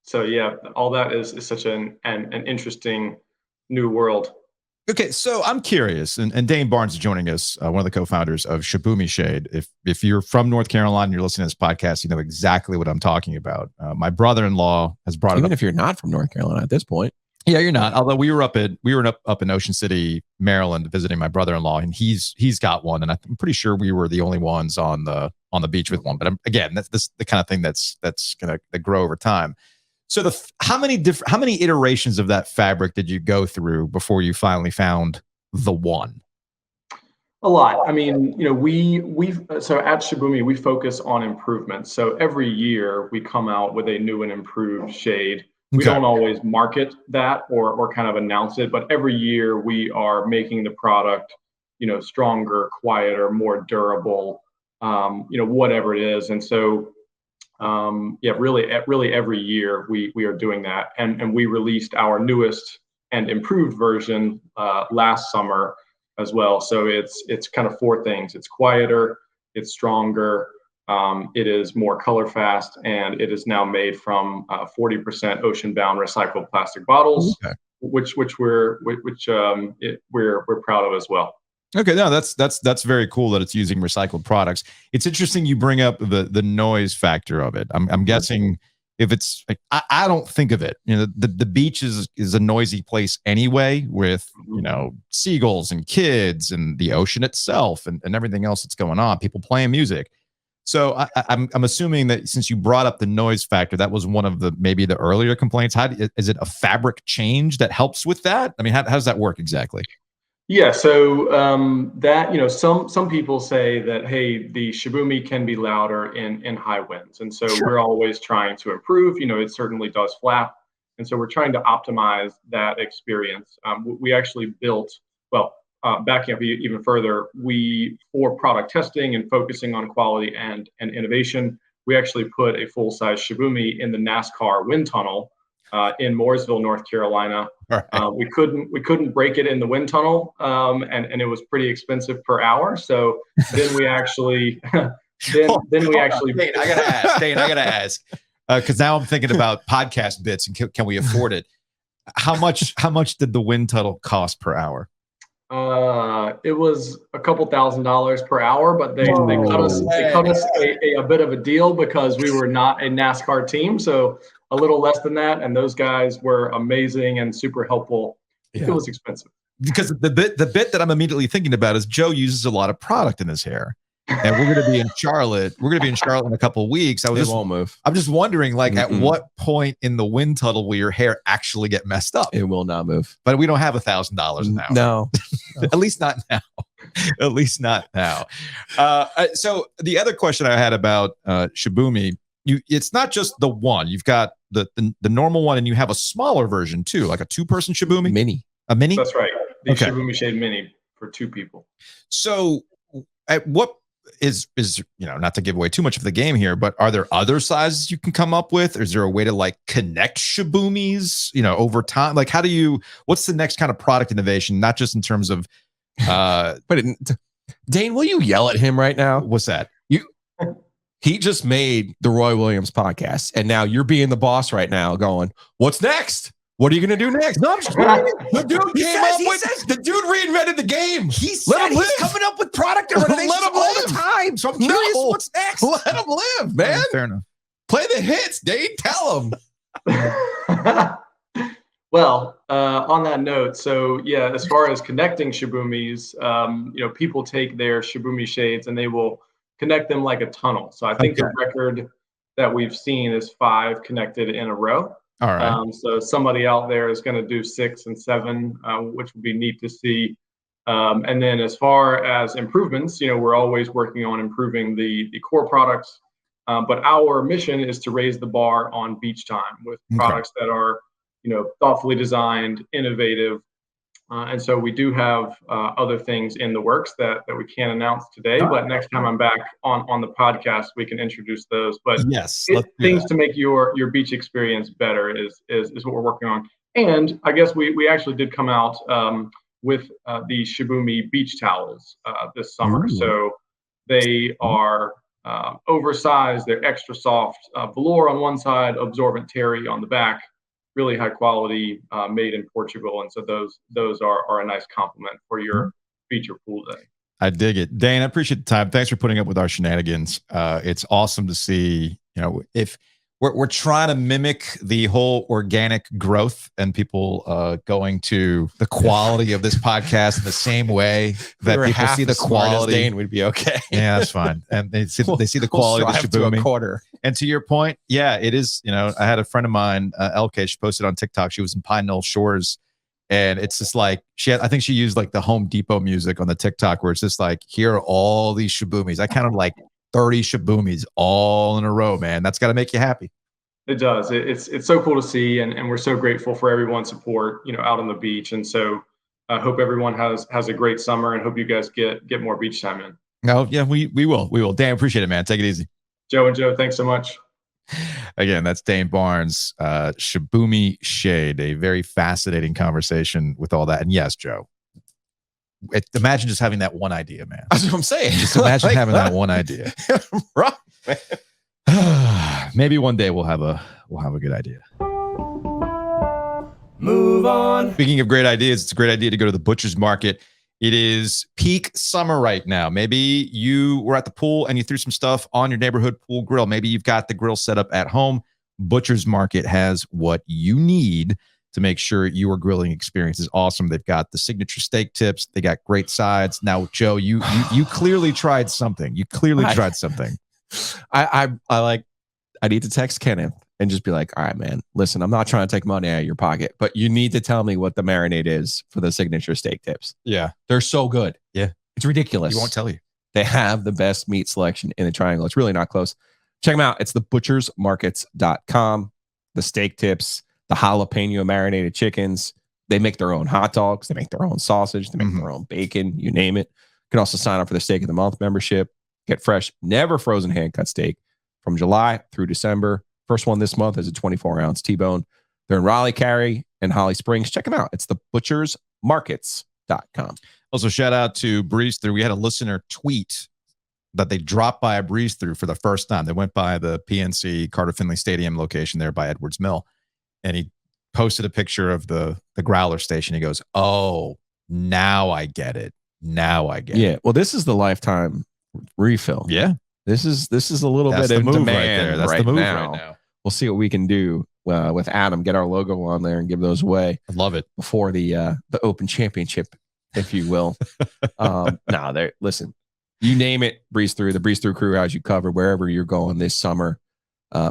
[SPEAKER 3] So yeah, all that is such an interesting new world.
[SPEAKER 1] Okay, so I'm curious, and Dane Barnes is joining us, one of the co-founders of Shibumi Shade. If you're from North Carolina and you're listening to this podcast, you know exactly what I'm talking about. My brother-in-law has brought it up.
[SPEAKER 2] Even if you're not from North Carolina at this point.
[SPEAKER 1] Yeah, you're not. Although we were up in Ocean City, Maryland, visiting my brother-in-law, and he's got one, and I'm pretty sure we were the only ones on the beach with one. But again, that's the kind of thing that's gonna grow over time. So how many iterations of that fabric did you go through before you finally found the one?
[SPEAKER 3] A lot. I mean, so at Shibumi, we focus on improvements. So every year we come out with a new and improved shade. We don't always market that or kind of announce it, but every year we are making the product, stronger, quieter, more durable, whatever it is. And so really every year we are doing that, and we released our newest and improved version last summer as well. So it's kind of four things: it's quieter, it's stronger, It is more color fast, and it is now made from 40% ocean-bound recycled plastic bottles,
[SPEAKER 1] Okay.
[SPEAKER 3] which we're proud of as well.
[SPEAKER 1] Okay, no, that's very cool that it's using recycled products. It's interesting you bring up the noise factor of it. I'm guessing if it's like, I don't think of it. You know, the beach is a noisy place anyway, with seagulls and kids and the ocean itself and everything else that's going on. People playing music. So I'm assuming that since you brought up the noise factor, that was one of maybe the earlier complaints. Is it a fabric change that helps with that? I mean, how does that work exactly?
[SPEAKER 3] Yeah, so that some people say that, hey, the Shibumi can be louder in high winds, and so we're always trying to improve. It certainly does flap, and so we're trying to optimize that experience. We actually built, backing up even further, for product testing and focusing on quality and innovation, we actually put a full-size Shibumi in the NASCAR wind tunnel in Mooresville, North Carolina.
[SPEAKER 1] Right.
[SPEAKER 3] We couldn't break it in the wind tunnel, and it was pretty expensive per hour. So then we actually Dane,
[SPEAKER 1] I gotta ask, because now I'm thinking about podcast bits and can we afford it? How much did the wind tunnel cost per hour?
[SPEAKER 3] It was a couple $1,000s per hour, but they cut us a bit of a deal because we were not a NASCAR team, so a little less than that. And those guys were amazing and super helpful. Yeah. It was expensive.
[SPEAKER 1] Because the bit that I'm immediately thinking about is Joe uses a lot of product in his hair, and we're going to be in Charlotte. We're going to be in Charlotte in a couple of weeks.
[SPEAKER 2] Won't move.
[SPEAKER 1] I'm just wondering, like, at what point in the wind tunnel will your hair actually get messed up?
[SPEAKER 2] It will not move.
[SPEAKER 1] But we don't have $1,000 an hour.
[SPEAKER 2] No.
[SPEAKER 1] At least not now. At least not now. So the other question I had about Shibumi, it's not just the one. You've got the normal one, and you have a smaller version too, like a 2-person Shibumi. A mini.
[SPEAKER 3] That's right. The Shibumi Shade Mini for 2 people.
[SPEAKER 1] So, at what is not to give away too much of the game here, but are there other sizes you can come up with? Or is there a way to like connect Shibumis, over time? Like, what's the next kind of product innovation? Not just in terms of,
[SPEAKER 2] Dane, will you yell at him right now?
[SPEAKER 1] What's that?
[SPEAKER 2] He just made the Roy Williams podcast, and now you're being the boss right now going, what's next? What are you going to do next? No, I'm just the dude reinvented the game.
[SPEAKER 1] He's coming up with product innovations all the time. So I'm curious what's next.
[SPEAKER 2] Let him live, man.
[SPEAKER 1] Fair enough.
[SPEAKER 2] Play the hits, Dane. Tell him.
[SPEAKER 3] Well, on that note, so yeah, as far as connecting Shibumis, people take their Shibumi shades and they will connect them like a tunnel. So I think the record that we've seen is 5 connected in a row.
[SPEAKER 1] All right.
[SPEAKER 3] So somebody out there is going to do 6 and 7, which would be neat to see. And then as far as improvements, we're always working on improving the core products. But our mission is to raise the bar on beach time with products that are, thoughtfully designed, innovative. And so we do have other things in the works that we can't announce today. But next time I'm back on the podcast, we can introduce those. But
[SPEAKER 1] yes,
[SPEAKER 3] things to make your beach experience better is what we're working on. And I guess we actually did come out with the Shibumi beach towels this summer. Ooh. So they are oversized. They're extra soft, velour on one side, absorbent terry on the back. Really high quality, made in Portugal, and so those are a nice complement for your beach or pool day.
[SPEAKER 1] I dig it, Dane. I appreciate the time. Thanks for putting up with our shenanigans. It's awesome to see. If we're trying to mimic the whole organic growth and people going to the quality of this podcast in the same way that people see the quality.
[SPEAKER 2] Dane would be okay.
[SPEAKER 1] Yeah, that's fine. And they see the quality of the Shibumi.
[SPEAKER 2] Quarter.
[SPEAKER 1] And to your point, yeah, it is. I had a friend of mine, LK. She posted on TikTok. She was in Pine Knoll Shores, and it's just like I think she used like the Home Depot music on the TikTok, where it's just like, here are all these Shibumis. I counted like 30 Shibumis all in a row, man. That's got to make you happy.
[SPEAKER 3] It does. It's so cool to see, and we're so grateful for everyone's support, out on the beach. And so I hope everyone has a great summer, and hope you guys get more beach time in.
[SPEAKER 1] No, yeah, we will. Dan, appreciate it, man. Take it easy.
[SPEAKER 3] Joe, thanks so much.
[SPEAKER 1] Again, that's Dane Barnes, Shibumi Shade, a very fascinating conversation with all that. And yes, Joe, Imagine just having that one idea, man.
[SPEAKER 2] That's what I'm saying.
[SPEAKER 1] Just imagine having that one idea.
[SPEAKER 2] Right.
[SPEAKER 1] Maybe one day we'll have a good idea.
[SPEAKER 2] Move on.
[SPEAKER 1] Speaking of great ideas, it's a great idea to go to the butcher's market. It is peak summer right now. Maybe you were at the pool and you threw some stuff on your neighborhood pool grill. Maybe you've got the grill set up at home. Butcher's Market has what you need to make sure your grilling experience is awesome. They've got the signature steak tips. They got great sides. Now, Joe, you clearly tried something. You clearly tried something.
[SPEAKER 2] I need to text Kenneth and just be like, all right, man, listen, I'm not trying to take money out of your pocket, but you need to tell me what the marinade is for the signature steak tips.
[SPEAKER 1] Yeah.
[SPEAKER 2] They're so good.
[SPEAKER 1] Yeah.
[SPEAKER 2] It's ridiculous.
[SPEAKER 1] He won't tell you.
[SPEAKER 2] They have the best meat selection in the triangle. It's really not close. Check them out. It's thebutchersmarkets.com. The steak tips, the jalapeno marinated chickens. They make their own hot dogs. They make their own sausage. They make their own bacon. You name it. You can also sign up for the Steak of the Month membership. Get fresh, never frozen hand-cut steak from July through December. First one this month is a 24-ounce T-bone. They're in Raleigh, Cary, and Holly Springs. Check them out. It's thebutchersmarkets.com.
[SPEAKER 1] Also, shout out to Breeze Through. We had a listener tweet that they dropped by a Breeze Through for the first time. They went by the PNC Carter Finley Stadium location there by Edwards Mill, and he posted a picture of the growler station. He goes, "Oh, now I get it. Now I get it."
[SPEAKER 2] Yeah. Well, this is the lifetime refill.
[SPEAKER 1] Yeah.
[SPEAKER 2] This is a little
[SPEAKER 1] That's
[SPEAKER 2] bit
[SPEAKER 1] the
[SPEAKER 2] of
[SPEAKER 1] move
[SPEAKER 2] demand
[SPEAKER 1] right there. That's the move right now.
[SPEAKER 2] We'll see what we can do with Adam. Get our logo on there and give those away.
[SPEAKER 1] I love it.
[SPEAKER 2] Before the Open Championship, if you will. Listen, you name it, Breeze Through. The Breeze Through crew has you covered wherever you're going this summer.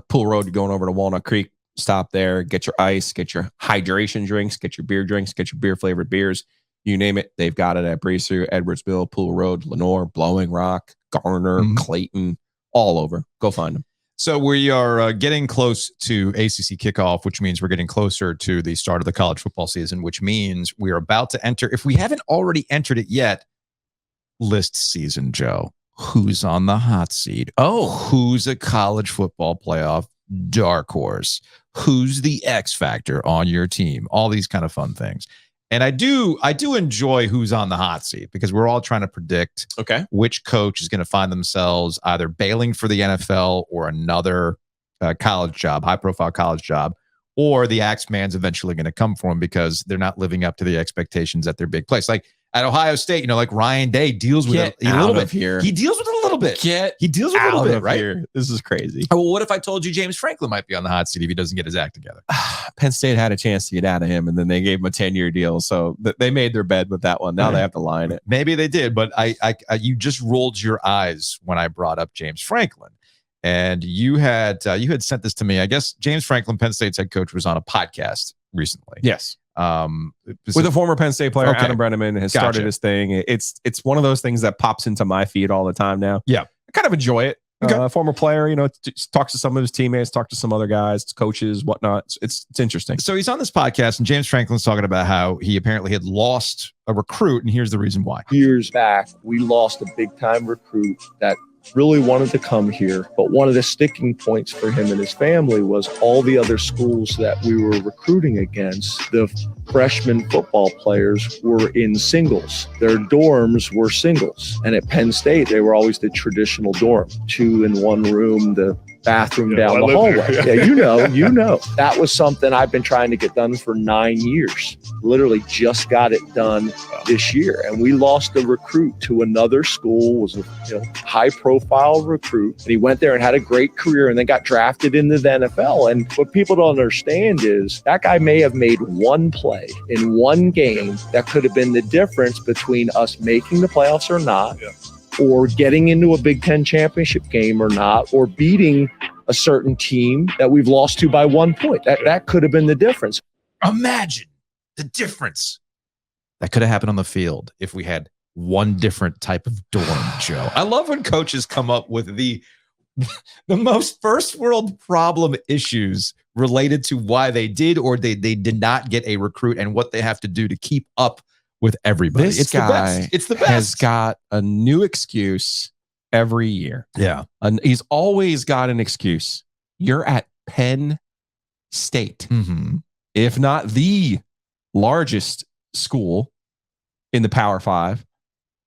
[SPEAKER 2] Pool Road, you're going over to Walnut Creek. Stop there. Get your ice. Get your hydration drinks. Get your beer drinks. Get your beer flavored beers. You name it, they've got it at Breeze Through, Edwardsville, Pool Road, Lenore, Blowing Rock, Garner, Clayton, all over. Go find them.
[SPEAKER 1] So we are getting close to ACC kickoff, which means we're getting closer to the start of the college football season, which means we are about to enter, if we haven't already entered it yet, list season, Joe. Who's on the hot seat? Oh, who's a college football playoff dark horse? Who's the X factor on your team? All these kind of fun things. And I do enjoy who's on the hot seat because we're all trying to predict which coach is going to find themselves either bailing for the NFL or another college job, high-profile college job, or the Axeman's eventually going to come for them because they're not living up to the expectations at their big place. Like at Ohio State, like Ryan Day deals with a little bit here. He deals with it a little bit. He deals with it a little bit, right?
[SPEAKER 2] Here. This is crazy.
[SPEAKER 1] Oh, well, what if I told you James Franklin might be on the hot seat if he doesn't get his act together?
[SPEAKER 2] Penn State had a chance to get out of him, and then they gave him a 10-year deal. So they made their bed with that one. Now they have to line it.
[SPEAKER 1] Maybe they did, but you just rolled your eyes when I brought up James Franklin. And you had sent this to me. I guess James Franklin, Penn State's head coach, was on a podcast recently.
[SPEAKER 2] Yes. With a former Penn State player, Adam Brenneman has started his thing. It's one of those things that pops into my feed all the time now.
[SPEAKER 1] Yeah.
[SPEAKER 2] I kind of enjoy it. Former player, talks to some of his teammates, talk to some other guys, coaches, whatnot. It's interesting.
[SPEAKER 1] So he's on this podcast, and James Franklin's talking about how he apparently had lost a recruit, and here's the reason why.
[SPEAKER 4] Years back, we lost a big-time recruit that really wanted to come here, but one of the sticking points for him and his family was all the other schools that we were recruiting against. The freshman football players were in singles. Their dorms were singles. And at Penn State, they were always the traditional dorm, 2 in one room, the bathroom down the hallway. You know. That was something I've been trying to get done for 9 years. Literally just got it done this year. And we lost a recruit to another school, was a high-profile recruit. And he went there and had a great career and then got drafted into the NFL. And what people don't understand is that guy may have made one play in one game that could have been the difference between us making the playoffs or not. Yeah. Or getting into a Big Ten championship game or not, or beating a certain team that we've lost to by 1 point. That could have been the difference.
[SPEAKER 1] Imagine the difference that could have happened on the field if we had one different type of dorm, Joe. I love when coaches come up with the most first world problem issues related to why they did or they did not get a recruit and what they have to do to keep up with everybody.
[SPEAKER 2] This guy
[SPEAKER 1] it's the best.
[SPEAKER 2] Has got a new excuse every year.
[SPEAKER 1] Yeah.
[SPEAKER 2] And he's always got an excuse. You're at Penn State. If not the largest school in the Power 5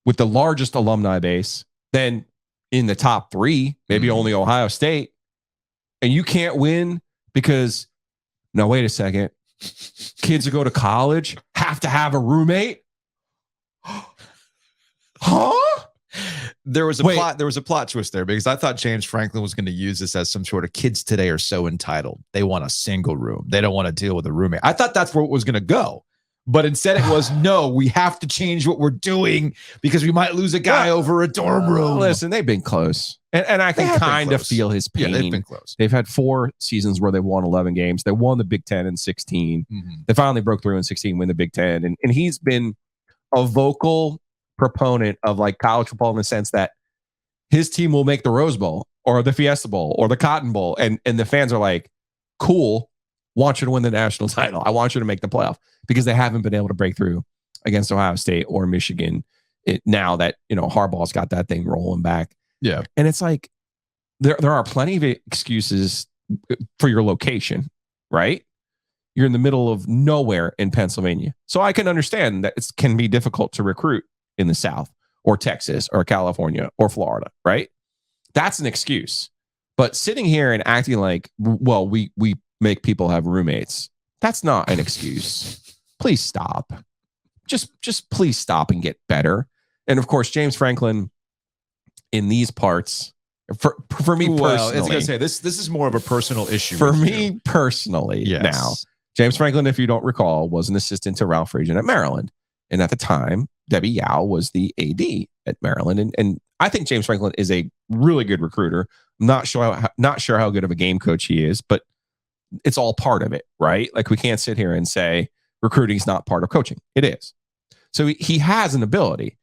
[SPEAKER 2] with the largest alumni base, then in the top 3, maybe only Ohio State, and you can't win because, now wait a second, kids who go to college have to have a roommate? Huh?
[SPEAKER 1] There was a plot twist there because I thought James Franklin was going to use this as some sort of kids today are so entitled. They want a single room. They don't want to deal with a roommate. I thought that's where it was going to go. But instead it was, no, we have to change what we're doing because we might lose a guy over a dorm room.
[SPEAKER 2] Listen, they've been close. And I can kind of feel his pain.
[SPEAKER 1] Yeah, they've been close.
[SPEAKER 2] They've had 4 seasons where they've won 11 games. They won the Big Ten in 16. They finally broke through in 16, win the Big Ten. And he's been a vocal proponent of like college football in the sense that his team will make the Rose Bowl or the Fiesta Bowl or the Cotton Bowl. And the fans are like, cool, want you to win the national title. I want you to make the playoff because they haven't been able to break through against Ohio State or Michigan now that, Harbaugh's got that thing rolling back.
[SPEAKER 1] Yeah.
[SPEAKER 2] And it's like, there are plenty of excuses for your location, right? You're in the middle of nowhere in Pennsylvania. So I can understand that it can be difficult to recruit in the South or Texas or California or Florida, right? That's an excuse. But sitting here and acting like, well, we make people have roommates, that's not an excuse. Please stop. Just please stop and get better. And of course, James Franklin in these parts, for me personally,
[SPEAKER 1] I was going to say this is more of a personal issue
[SPEAKER 2] for me personally.
[SPEAKER 1] Yes.
[SPEAKER 2] Now, James Franklin, if you don't recall, was an assistant to Ralph Friedgen at Maryland, and at the time, Debbie Yao was the AD at Maryland, and I think James Franklin is a really good recruiter. I'm not sure how good of a game coach he is, but it's all part of it, right? Like we can't sit here and say recruiting is not part of coaching. It is. So he has an ability.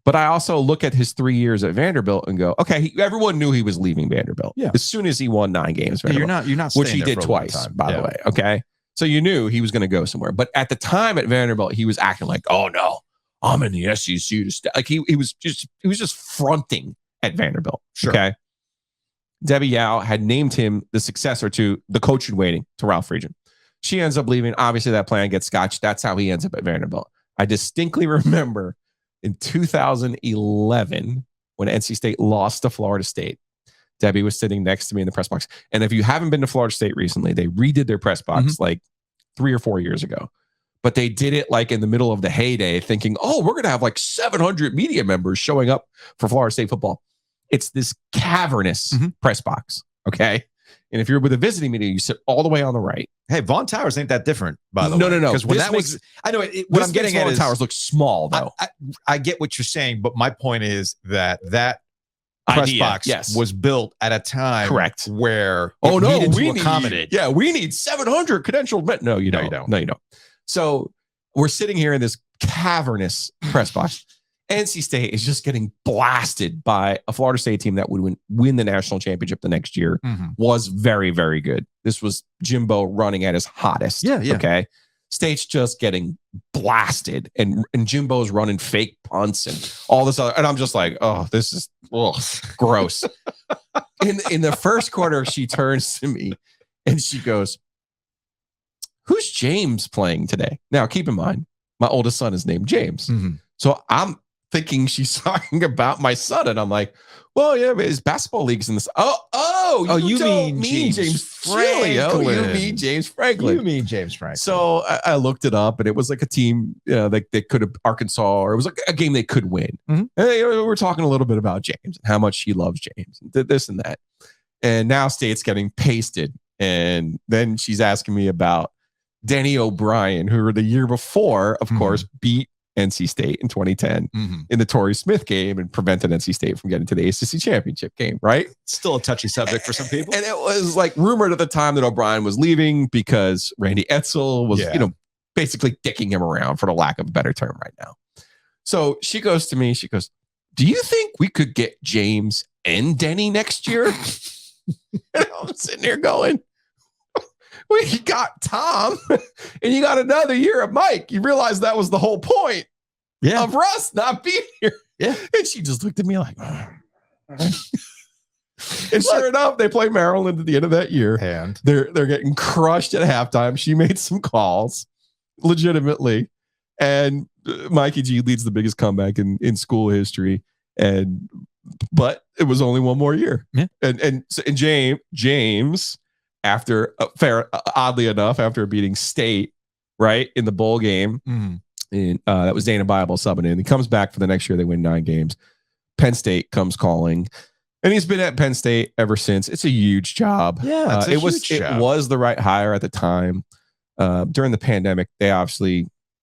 [SPEAKER 2] But I also look at his 3 years at Vanderbilt and go, okay, everyone knew he was leaving Vanderbilt. Yeah. As soon as he won 9 games,
[SPEAKER 1] you're not
[SPEAKER 2] which he did twice, by the way. Okay. So you knew he was going to go somewhere. But at the time at Vanderbilt, he was acting like, oh no, I'm in the SEC to stay. Like he was just fronting at Vanderbilt.
[SPEAKER 1] Sure.
[SPEAKER 2] Okay. Debbie Yao had named him the successor to the coach in waiting to Ralph Friedgen. She ends up leaving. Obviously, that plan gets scotched. That's how he ends up at Vanderbilt. I distinctly remember in 2011, when NC State lost to Florida State, Debbie was sitting next to me in the press box. And if you haven't been to Florida State recently, they redid their press box like 3 or 4 years ago. But they did it like in the middle of the heyday, thinking, oh, we're going to have like 700 media members showing up for Florida State football. It's this cavernous press box, okay? And if you're with a visiting media, you sit all the way on the right.
[SPEAKER 1] Hey, Vaughn Towers ain't that different, by the way.
[SPEAKER 2] No.
[SPEAKER 1] Because when that was, I know what I'm getting at is
[SPEAKER 2] Towers look small, though.
[SPEAKER 1] I get what you're saying, but my point is that press box was built at a time,
[SPEAKER 2] correct,
[SPEAKER 1] where
[SPEAKER 2] we
[SPEAKER 1] need to accommodate.
[SPEAKER 2] We need 700 credentialed men. No, you don't. No, you don't. So we're sitting here in this cavernous press box. NC State is just getting blasted by a Florida State team that would win the national championship the next year. Was very, very good. This was Jimbo running at his hottest.
[SPEAKER 1] Yeah.
[SPEAKER 2] Okay. State's just getting blasted and Jimbo's running fake punts and all this other. And I'm just like, oh, this is gross. In the first quarter, she turns to me and she goes, who's James playing today? Now, keep in mind, my oldest son is named James. So I'm thinking she's talking about my son, and I'm like, well, yeah, but his basketball league's in this. Oh, you mean James Franklin? You mean James Franklin?
[SPEAKER 1] You mean James Franklin?
[SPEAKER 2] So I looked it up, and it was like a team, they could have Arkansas, or it was like a game they could win. And we're talking a little bit about James and how much he loves James, and this and that. And now State's getting pasted, and then she's asking me about Danny O'Brien, who the year before, of course, beat NC State in 2010 in the Torrey Smith game and prevented NC State from getting to the ACC championship game, right?
[SPEAKER 1] Still a touchy subject for some people.
[SPEAKER 2] And it was like rumored at the time that O'Brien was leaving because Randy Edsel was, basically dicking him around, for the lack of a better term right now. So she goes to me, she goes, do you think we could get James and Denny next year? And I'm sitting there going, well, you got Tom and you got another year of Mike. You realize that was the whole point of Russ not being here. Yeah. And she just looked at me like, and sure enough, they play Maryland at the end of that year. And they're getting crushed at halftime. She made some calls legitimately. And Mikey G leads the biggest comeback in school history, but it was only one more year.
[SPEAKER 1] Yeah.
[SPEAKER 2] And James, after oddly enough, after beating State right in the bowl game, that was Dane and Bible subbing in. He comes back for the next year. They win 9 games. Penn State comes calling. And he's been at Penn State ever since. It's a huge job.
[SPEAKER 1] Yeah,
[SPEAKER 2] it was the right hire at the time. During the pandemic,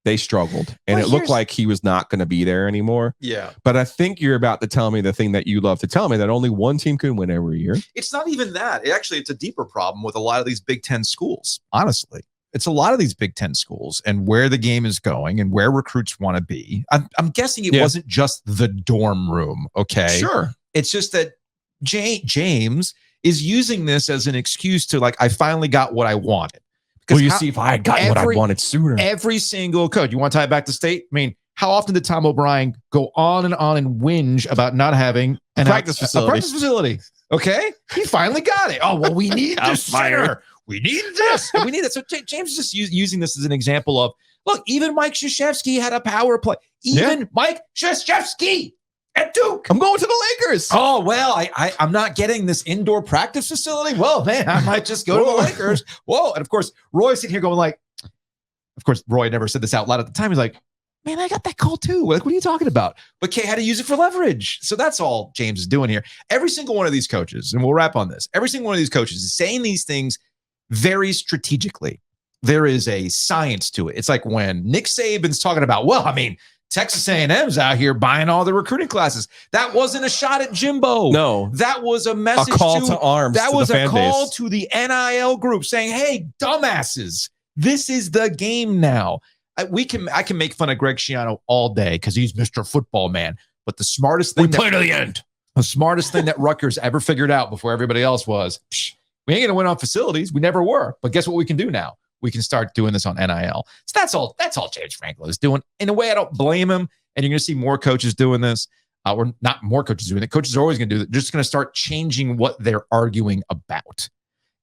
[SPEAKER 2] they struggled, and it looked like he was not going to be there anymore.
[SPEAKER 1] Yeah.
[SPEAKER 2] But I think you're about to tell me the thing that you love to tell me, that only one team can win every year.
[SPEAKER 1] It's not even that. It's a deeper problem with a lot of these Big Ten schools, honestly. It's a lot of these Big Ten schools and where the game is going and where recruits want to be. I'm guessing it wasn't just the dorm room, okay?
[SPEAKER 2] Sure.
[SPEAKER 1] It's just that James is using this as an excuse to, like, I finally got what I wanted.
[SPEAKER 2] Well, you see, if I had gotten what I wanted sooner.
[SPEAKER 1] Every single coach. You want to tie it back to State? I mean, how often did Tom O'Brien go on and whinge about not having a practice facility? Okay? He finally got it. Oh, well, we need this center. We need this. And we need it. So James is just using this as an example of, look, even Mike Krzyzewski had a power play. Mike Krzyzewski at Duke.
[SPEAKER 2] I'm going to the Lakers.
[SPEAKER 1] Oh, well, I'm not getting this indoor practice facility. Well, man, I might just go to the Lakers. Whoa. And of course, Roy's sitting here going like, of course, Roy never said this out loud at the time. He's like, man, I got that call too. Like, what are you talking about? But Kay had to use it for leverage. So that's all James is doing here. Every single one of these coaches, and we'll wrap on this, every single one of these coaches is saying these things very strategically. There is a science to it. It's like when Nick Saban's talking about, well, I mean, Texas A&M's out here buying all the recruiting classes. That wasn't a shot at Jimbo.
[SPEAKER 2] No.
[SPEAKER 1] That was a message.
[SPEAKER 2] A call to arms.
[SPEAKER 1] That was a call
[SPEAKER 2] base.
[SPEAKER 1] to the NIL group saying, hey, dumbasses, this is the game now. I can make fun of Greg Schiano all day because he's Mr. Football Man. But the smartest thing
[SPEAKER 2] play to the end.
[SPEAKER 1] The smartest thing that Rutgers ever figured out before everybody else was, we ain't going to win on facilities. We never were. But guess what we can do now? We can start doing this on NIL. So that's all James Franklin is doing. In a way, I don't blame him. And you're going to see more coaches doing this. Or not more coaches doing it. Coaches are always going to do it. They're just going to start changing what they're arguing about.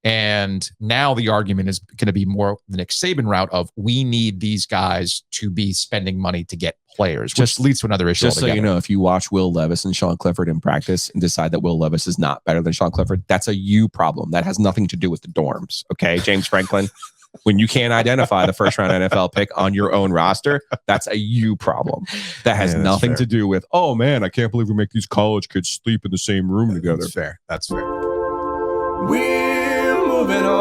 [SPEAKER 1] And now the argument is going to be more the Nick Saban route of, we need these guys to be spending money to get players, which leads to another issue.
[SPEAKER 2] Just
[SPEAKER 1] altogether.
[SPEAKER 2] so you know, if you watch Will Levis and Sean Clifford in practice and decide that Will Levis is not better than Sean Clifford, that's a you problem. That has nothing to do with the dorms. Okay, James Franklin. When you can't identify the first round NFL pick on your own roster, that's a you problem. That has nothing to do with, oh man, I can't believe we make these college kids sleep in the same room together.
[SPEAKER 1] That's fair. That's fair.
[SPEAKER 2] We're moving on.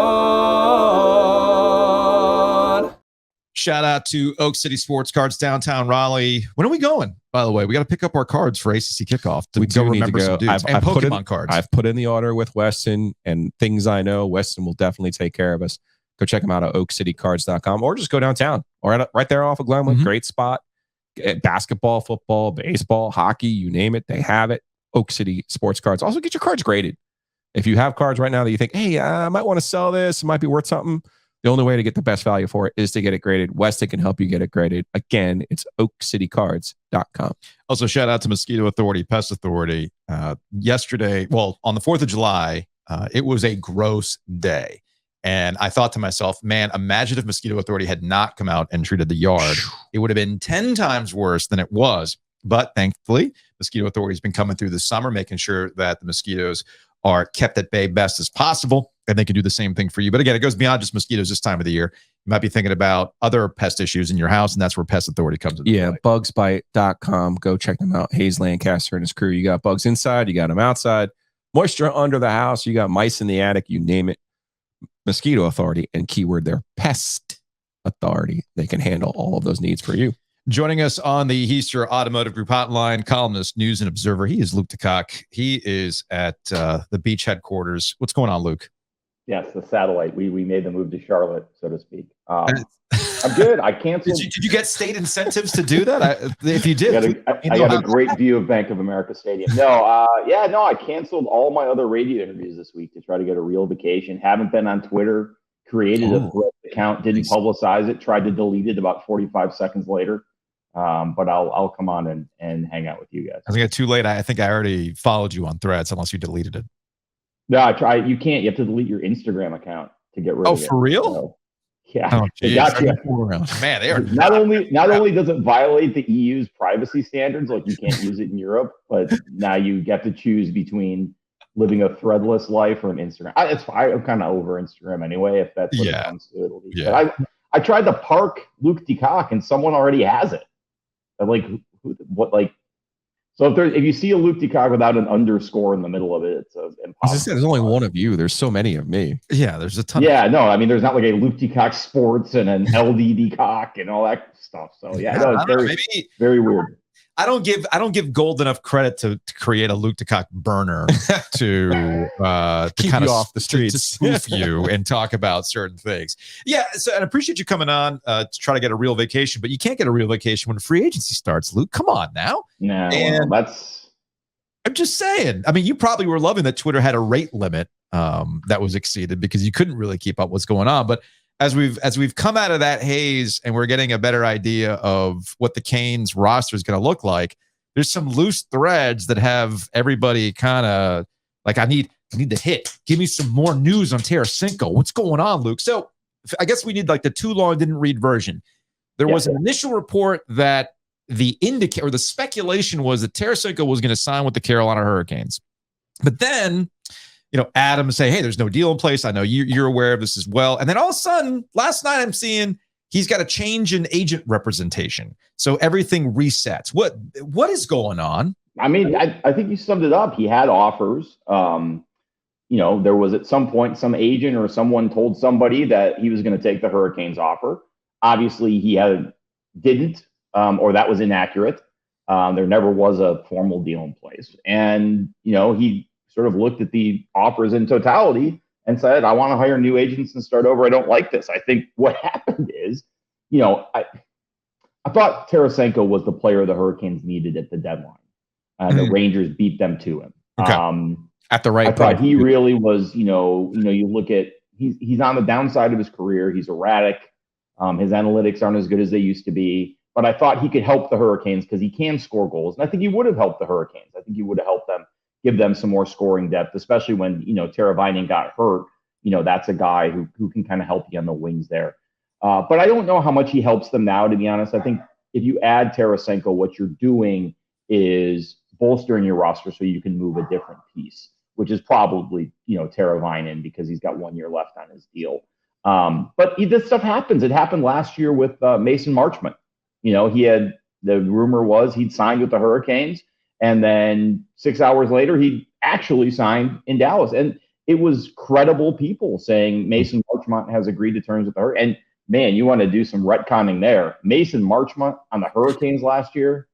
[SPEAKER 1] Shout out to Oak City Sports Cards, downtown Raleigh. When are we going? By the way, we got to pick up our cards for ACC kickoff.
[SPEAKER 2] We do need to go.
[SPEAKER 1] Some dudes. And Pokemon cards.
[SPEAKER 2] I've put in the order with Weston, and things I know, Weston will definitely take care of us. Go check them out at oakcitycards.com, or just go downtown or right there off of Glenwood. Great spot. Basketball, football, baseball, hockey, you name it. They have it. Oak City Sports Cards. Also get your cards graded. If you have cards right now that you think, hey, I might want to sell this, it might be worth something, the only way to get the best value for it is to get it graded. Weston can help you get it graded. Again, it's oakcitycards.com.
[SPEAKER 1] Also, shout out to Mosquito Authority, Pest Authority. Yesterday, well, on the 4th of July, it was a gross day. And I thought to myself, man, imagine if Mosquito Authority had not come out and treated the yard. It would have been 10 times worse than it was. But thankfully, Mosquito Authority has been coming through the summer, making sure that the mosquitoes are kept at bay best as possible. And they can do the same thing for you. But again, it goes beyond just mosquitoes this time of the year. You might be thinking about other pest issues in your house, and that's where Pest Authority comes into play.
[SPEAKER 2] bugsbite.com. Go check them out. Hayes Lancaster and his crew. You got bugs inside, you got them outside. Moisture under the house, you got mice in the attic, you name it. Mosquito Authority, and keyword there, Pest Authority. They can handle all of those needs for you.
[SPEAKER 1] Joining us on the Heister Automotive Group hotline, columnist, news and observer, he is Luke DeCock. He is at the beach headquarters. What's going on, Luke?
[SPEAKER 5] Yes, the satellite. We made the move to Charlotte, so to speak. I'm good. I canceled.
[SPEAKER 1] Did you get state incentives to do that? If you did,
[SPEAKER 5] I got a great view of Bank of America Stadium. I canceled all my other radio interviews this week to try to get a real vacation. Haven't been on Twitter. Created a Threads account. Didn't publicize it. Tried to delete it about 45 seconds later. But I'll come on and hang out with you guys.
[SPEAKER 1] I think it's too late. I think I already followed you on Threads, unless you deleted it.
[SPEAKER 5] No, I try. You can't. You have to delete your Instagram account to get rid of it.
[SPEAKER 1] Oh, for real?
[SPEAKER 5] So, Yeah,
[SPEAKER 1] Oh,
[SPEAKER 5] they
[SPEAKER 1] geez.
[SPEAKER 5] got you.
[SPEAKER 1] Man, they are
[SPEAKER 5] Not only does it violate the EU's privacy standards, like you can't use it in Europe, but now you get to choose between living a threadless life or an Instagram. It's fine. I'm kind of over Instagram anyway. If that's what it comes to, it'll be.
[SPEAKER 1] Yeah.
[SPEAKER 5] But I tried to park Luke DeCock, and someone already has it. I'm like, what? Like, so if you see a Luke DeCock without an underscore in the middle of it, it's impossible.
[SPEAKER 2] As I said, there's only one of you. There's so many of me.
[SPEAKER 1] Yeah, there's a ton.
[SPEAKER 5] Yeah, no, I mean, there's not like a Luke DeCock Sports and an LD DeCock and all that stuff. So yeah, no, it's very weird.
[SPEAKER 1] I don't give Gold enough credit to create a Luke DeCock burner to
[SPEAKER 2] keep
[SPEAKER 1] kind
[SPEAKER 2] you
[SPEAKER 1] of
[SPEAKER 2] off the streets,
[SPEAKER 1] to spoof you and talk about certain things. Yeah, so I appreciate you coming on to try to get a real vacation, but you can't get a real vacation when free agency starts, Luke. Come on now.
[SPEAKER 5] No, that's.
[SPEAKER 1] I'm just saying. I mean, you probably were loving that Twitter had a rate limit that was exceeded because you couldn't really keep up what's going on, but. As we've come out of that haze and we're getting a better idea of what the Canes roster is going to look like, there's some loose threads that have everybody kind of like, I need the hit. Give me some more news on Tarasenko. What's going on, Luke? So I guess we need like the too long didn't read version. There was an initial report that the speculation was that Tarasenko was going to sign with the Carolina Hurricanes, but then. Adam say, hey, there's no deal in place. I know you're aware of this as well. And then all of a sudden, last night I'm seeing he's got a change in agent representation. So everything resets. What is going on?
[SPEAKER 5] I mean, I think you summed it up. He had offers. There was at some point some agent or someone told somebody that he was going to take the Hurricanes offer. Obviously, he didn't, or that was inaccurate. There never was a formal deal in place. And, he sort of looked at the offers in totality and said, I want to hire new agents and start over. I don't like this. I think what happened is, I thought Tarasenko was the player the Hurricanes needed at the deadline. The Rangers beat them to him.
[SPEAKER 1] Okay. At the right
[SPEAKER 5] I thought he really was, you look at, he's on the downside of his career. He's erratic. His analytics aren't as good as they used to be. But I thought he could help the Hurricanes because he can score goals. And I think he would have helped the Hurricanes. I think he would have helped them. Give them some more scoring depth, especially when, Teravainen got hurt. That's a guy who can kind of help you on the wings there. But I don't know how much he helps them now, to be honest. I think if you add Tarasenko, what you're doing is bolstering your roster so you can move a different piece, which is probably, Teravainen because he's got 1 year left on his deal. But this stuff happens. It happened last year with Mason Marchment. The rumor was he'd signed with the Hurricanes. And then 6 hours later, he actually signed in Dallas. And it was credible people saying Mason Marchment has agreed to terms with the Hurricanes. And man, you want to do some retconning there. Mason Marchment on the Hurricanes last year,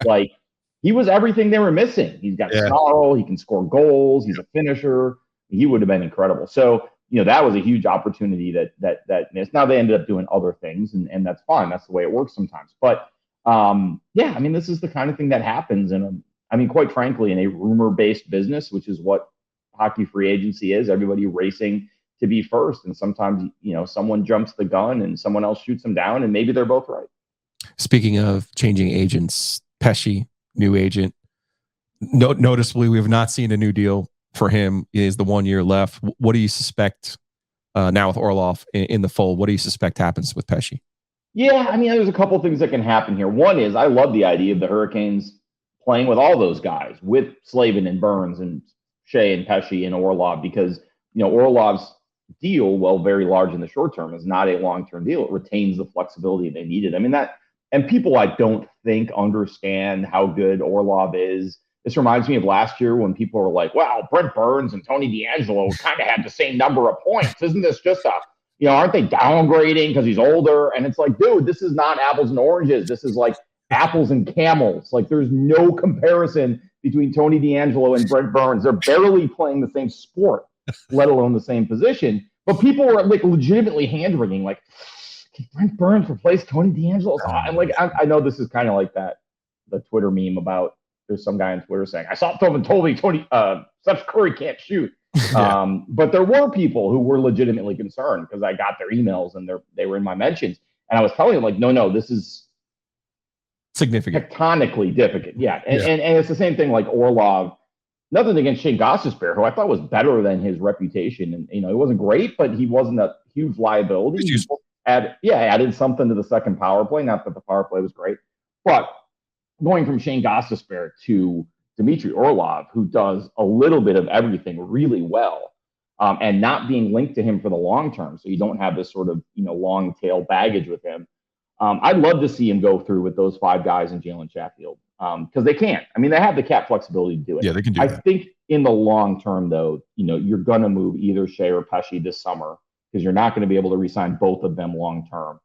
[SPEAKER 5] like he was everything they were missing. He's got snarl. He can score goals. He's a finisher. He would have been incredible. So, that was a huge opportunity that missed. Now they ended up doing other things, and that's fine. That's the way it works sometimes. But this is the kind of thing that happens quite frankly, in a rumor-based business, which is what hockey free agency is, everybody racing to be first. And sometimes, someone jumps the gun and someone else shoots them down, and maybe they're both right.
[SPEAKER 2] Speaking of changing agents, Pesce, new agent. Noticeably, we have not seen a new deal for him. It is the 1 year left. What do you suspect now with Orlov in the fold? What do you suspect happens with Pesce?
[SPEAKER 5] Yeah, there's a couple things that can happen here. One is I love the idea of the Hurricanes playing with all those guys, with Slavin and Burns and Shea and Pesce and Orlov, because, Orlov's deal, while very large in the short term, is not a long-term deal. It retains the flexibility they needed. And people I don't think understand how good Orlov is. This reminds me of last year when people were like, wow, Brent Burns and Tony DeAngelo kind of had the same number of points. Isn't this just aren't they downgrading because he's older? And it's like, dude, this is not apples and oranges. This is like apples and camels. Like there's no comparison between Tony DeAngelo and Brent Burns. They're barely playing the same sport, let alone the same position. But people were like legitimately hand-wringing, like, can Brent Burns replace Tony DeAngelo? I'm like, I know this is kind of like the Twitter meme about there's some guy on Twitter saying, I saw someone told me Steph Curry can't shoot. But there were people who were legitimately concerned because I got their emails and they were in my mentions. And I was telling them, like, no, this is
[SPEAKER 2] significant,
[SPEAKER 5] tectonically difficult. Yeah. And it's the same thing like Orlov. Nothing against Shane Gostisbehere, who I thought was better than his reputation. And, he wasn't great, but he wasn't a huge liability. added something to the second power play. Not that the power play was great, but going from Shane Gostisbehere to Dmitry Orlov, who does a little bit of everything really well, and not being linked to him for the long term, so you don't have this sort of long tail baggage with him. I'd love to see him go through with those 5 guys in Jalen Chatfield, because they can. I mean, they have the cap flexibility to do it.
[SPEAKER 1] Yeah, they can do that.
[SPEAKER 5] I think in the long term, though, you're going to move either Shea or Pesce this summer, because you're not going to be able to re-sign both of them long term.